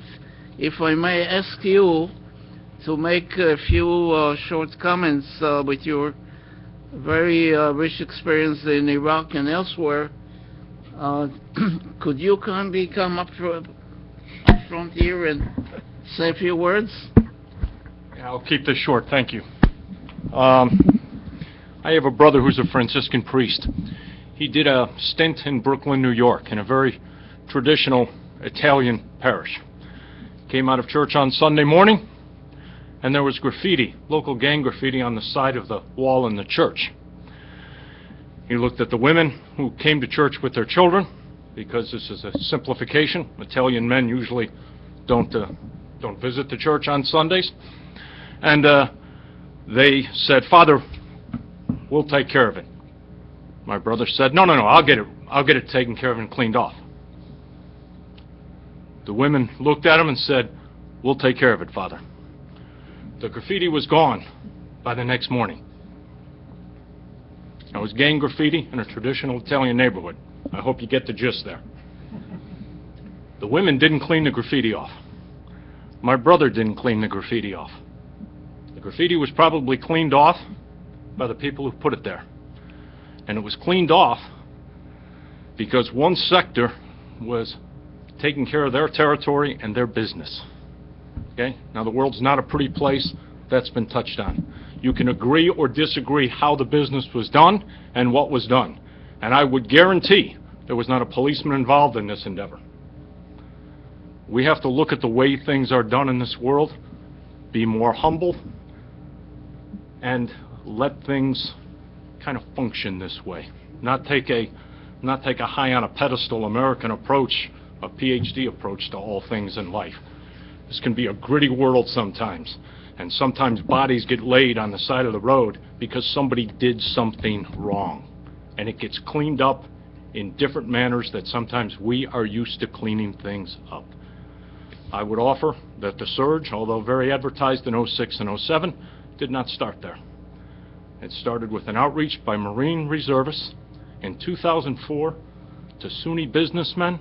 if I may ask you to make a few short comments with your very rich experience in Iraq and elsewhere, could you kindly come up front here and say a few words? I'll keep this short, thank you. I have a brother who's a Franciscan priest. He did a stint in Brooklyn, New York, in a very traditional Italian parish. Came out of church on Sunday morning, and there was graffiti, local gang graffiti, on the side of the wall in the church. He looked at the women who came to church with their children, because this is a simplification. Italian men usually don't visit the church on Sundays. And they said, "Father, we'll take care of it." My brother said, no, I'll get it taken care of and cleaned off. The women looked at him and said, We'll take care of it, Father. The graffiti was gone by the next morning. It was gang graffiti in a traditional Italian neighborhood. I hope you get the gist there. The women didn't clean the graffiti off. My brother didn't clean the graffiti off. The graffiti was probably cleaned off by the people who put it there. And it was cleaned off because one sector was taking care of their territory and their business. Okay? Now, the world's not a pretty place. That's been touched on. You can agree or disagree how the business was done and what was done. And I would guarantee there was not a policeman involved in this endeavor. We have to look at the way things are done in this world, be more humble, and let things kind of function this way. Not take a high on a pedestal American approach, a PhD approach to all things in life. This can be a gritty world sometimes, and sometimes bodies get laid on the side of the road because somebody did something wrong, and it gets cleaned up in different manners that sometimes we are used to cleaning things up. I would offer that the surge, although very advertised in '06 and '07, did not start there. It started with an outreach by Marine reservists in 2004 to Sunni businessmen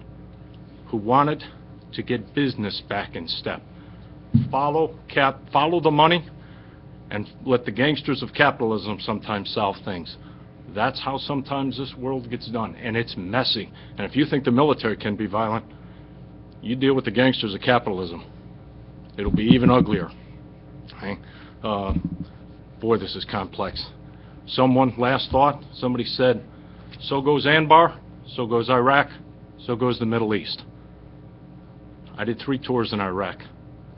who wanted to get business back in step. Follow the money and let the gangsters of capitalism sometimes solve things. That's how sometimes this world gets done, and it's messy. And if you think the military can be violent, you deal with the gangsters of capitalism. It'll be even uglier. Okay? Boy, this is complex. Last thought, somebody said, so goes Anbar, so goes Iraq, so goes the Middle East. I did 3 tours in Iraq.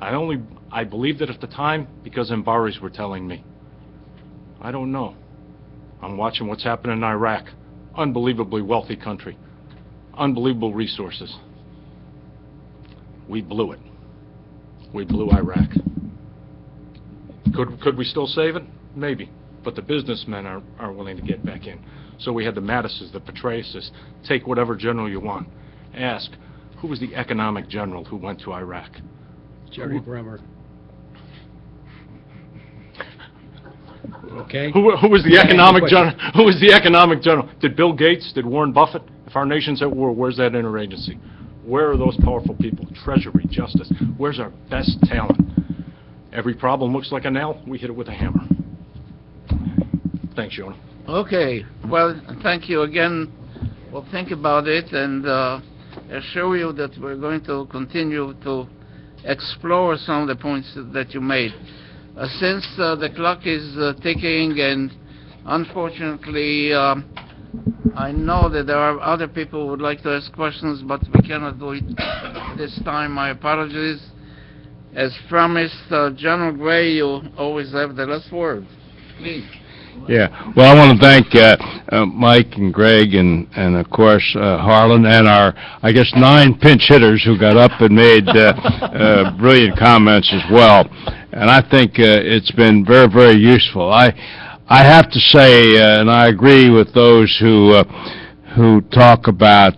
I believed it at the time because Anbaris were telling me. I don't know. I'm watching what's happening in Iraq. Unbelievably wealthy country. Unbelievable resources. We blew it. We blew Iraq. Could we still save it? Maybe. But the businessmen are willing to get back in. So we had the Mattises, the Petraeuses. Take whatever general you want. Ask, who was the economic general who went to Iraq? Jerry Bremer. Okay. Who was the economic general? Who was the economic general? Did Bill Gates? Did Warren Buffett? If our nation's at war, where's that interagency? Where are those powerful people? Treasury, justice. Where's our best talent? Every problem looks like a nail. We hit it with a hammer. Thanks, Jonah. Okay. Well, thank you again. We'll think about it and assure you that we're going to continue to explore some of the points that you made. Since the clock is ticking, and unfortunately I know that there are other people who would like to ask questions, but we cannot do it this time. My apologies. As promised, General Gray, you always have the last word. Please. Yeah, well, I want to thank Mike and Greg and of course, Harlan and our, I guess, 9 pinch hitters who got up and made brilliant comments as well. And I think it's been very, very useful. I have to say, and I agree with those who talk about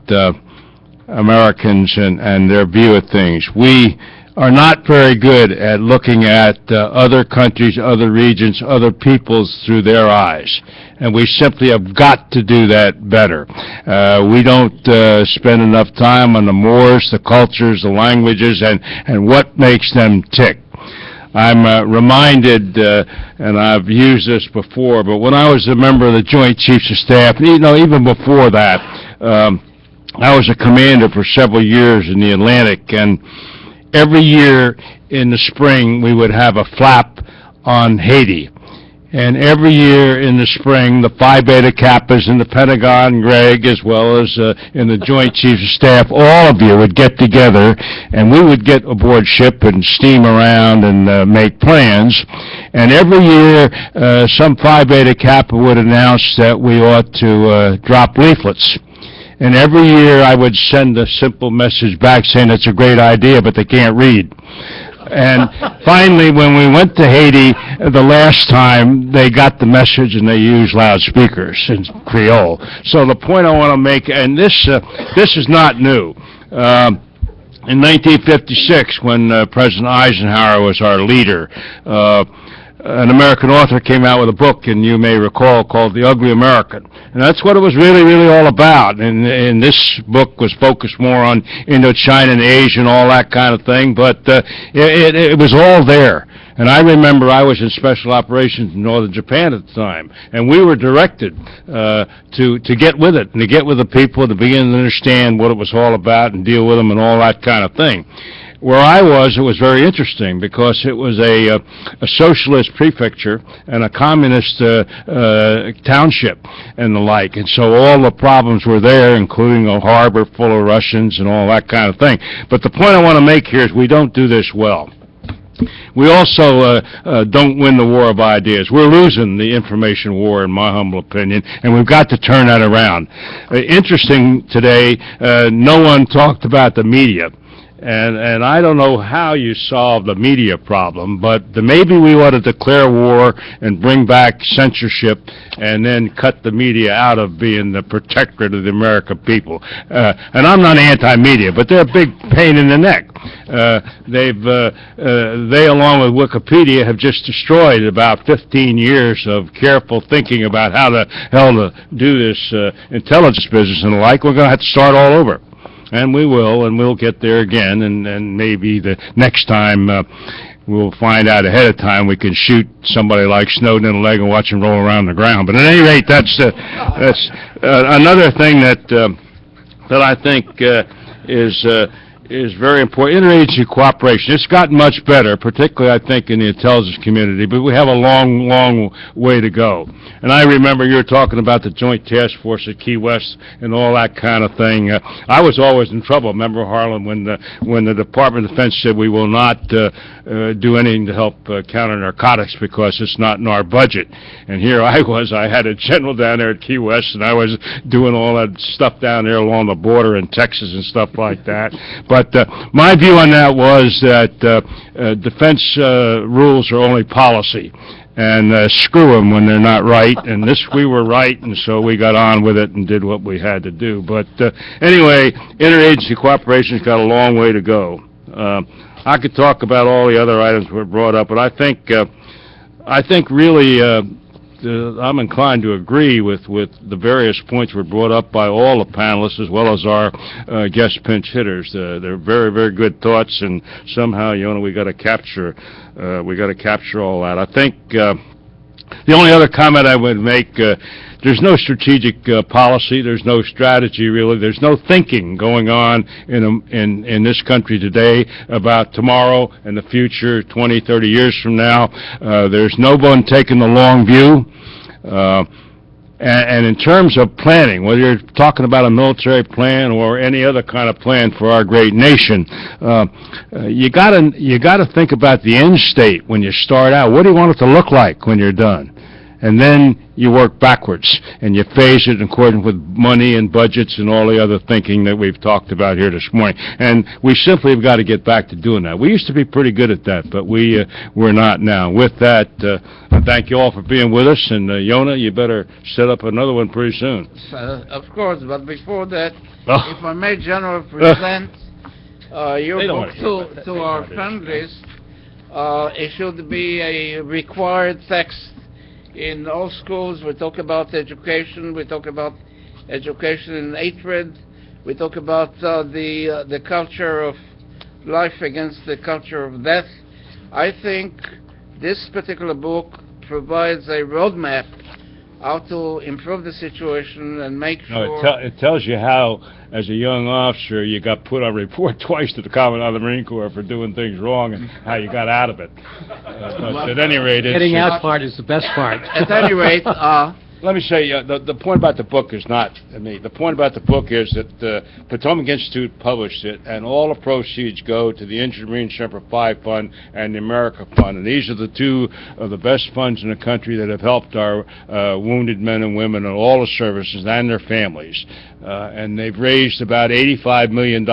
Americans and their view of things. We are not very good at looking at other countries, other regions, other peoples through their eyes. And we simply have got to do that better. We don't spend enough time on the mores, the cultures, the languages, and what makes them tick. I'm reminded, and I've used this before, but when I was a member of the Joint Chiefs of Staff, even before that, I was a commander for several years in the Atlantic, and every year in the spring we would have a flap on Haiti. And every year in the spring, the Phi Beta Kappas in the Pentagon, Greg, as well as in the Joint Chiefs of Staff, all of you would get together, and we would get aboard ship and steam around and make plans. And every year, some Phi Beta Kappa would announce that we ought to drop leaflets. And every year I would send a simple message back saying it's a great idea, but they can't read. And finally, when we went to Haiti the last time, they got the message and they used loudspeakers in Creole. So the point I want to make, and this is not new. In 1956, when President Eisenhower was our leader, an American author came out with a book, and you may recall, called The Ugly American. And that's what it was really all about. And this book was focused more on Indochina and Asia and all that kind of thing, but it was all there. And I remember I was in special operations in northern Japan at the time, and we were directed to get with it, and to get with the people, to begin to understand what it was all about and deal with them and all that kind of thing. Where I was, it was very interesting because it was a socialist prefecture and a communist township and the like, and so all the problems were there, including a harbor full of Russians and all that kind of thing. But the point I want to make here is we don't do this well. We also don't win the war of ideas. We're losing the information war, in my humble opinion, and we've got to turn that around. Interesting today, no one talked about the media. And I don't know how you solve the media problem, but maybe we ought to declare war and bring back censorship and then cut the media out of being the protectorate of the American people. And I'm not anti-media, but they're a big pain in the neck. They, along with Wikipedia, have just destroyed about 15 years of careful thinking about how the hell to do this intelligence business and the like. We're going to have to start all over. And we will, and we'll get there again, and maybe the next time we'll find out ahead of time we can shoot somebody like Snowden in the leg and watch him roll around the ground. But at any rate, that's another thing that I think is very important. Interagency cooperation. It's gotten much better, particularly, I think, in the intelligence community, but we have a long way to go. And I remember you were talking about the Joint Task Force at Key West and all that kind of thing. I was always in trouble. Remember, Harlan, when the Department of Defense said we will not do anything to help counter narcotics because it's not in our budget. And here I had a general down there at Key West, and I was doing all that stuff down there along the border in Texas and stuff like that. But my view on that was that defense rules are only policy, and screw them when they're not right. And we were right, and so we got on with it and did what we had to do. But anyway, interagency cooperation's got a long way to go. I could talk about all the other items that were brought up, but I think really I'm inclined to agree with the various points were brought up by all the panelists as well as our guest pinch hitters. They're very good thoughts, and somehow, we got to capture all that. I think the only other comment I would make, there's no strategic policy, there's no strategy really, there's no thinking going on in this country today about tomorrow and the future, 20, 30 years from now. There's no one taking the long view. And in terms of planning, whether you're talking about a military plan or any other kind of plan for our great nation, you gotta think about the end state when you start out. What do you want it to look like when you're done? And then you work backwards, and you phase it in accordance with money and budgets and all the other thinking that we've talked about here this morning. And we simply have got to get back to doing that. We used to be pretty good at that, but we're not now. With that, I thank you all for being with us, and Yonah, you better set up another one pretty soon. Of course, but before that, if I may, General, present your book to our panelists, it should be a required text in all schools. We talk about education, we talk about education in hatred, we talk about the culture of life against the culture of death. I think this particular book provides a roadmap how to improve the situation and make sure... No, it tells you how, as a young officer, you got put on report twice to the Commandant of the Marine Corps for doing things wrong and how you got out of it. But at any rate... Getting out part is the best part. At any rate... Let me say, the point about the book is not me. The point about the book is that the Potomac Institute published it, and all the proceeds go to the Injured Marine Semper Fi Fund and the America Fund. And these are the two of the best funds in the country that have helped our wounded men and women and all the services and their families. And they've raised about $85 million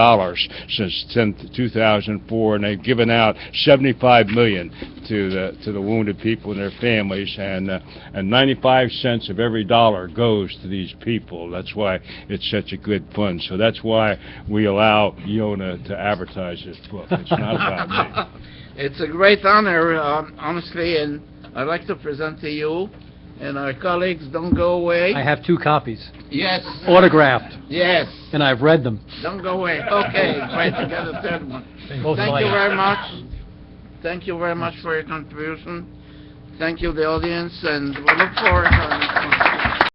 since 2004, and they've given out $75 million. to the wounded people and their families, and 95 cents of every dollar goes to these people. That's why it's such a good fund. So that's why we allow Yona to advertise this book. It's not about me. It's a great honor, honestly, and I'd like to present to you, and our colleagues, don't go away. I have 2 copies, Yes. autographed, Yes. and I've read them. Don't go away. Okay, great to get a third one. Both Thank mine. you very much. Thank you very much for your contribution. Thank you, the audience, and we look forward to our next one.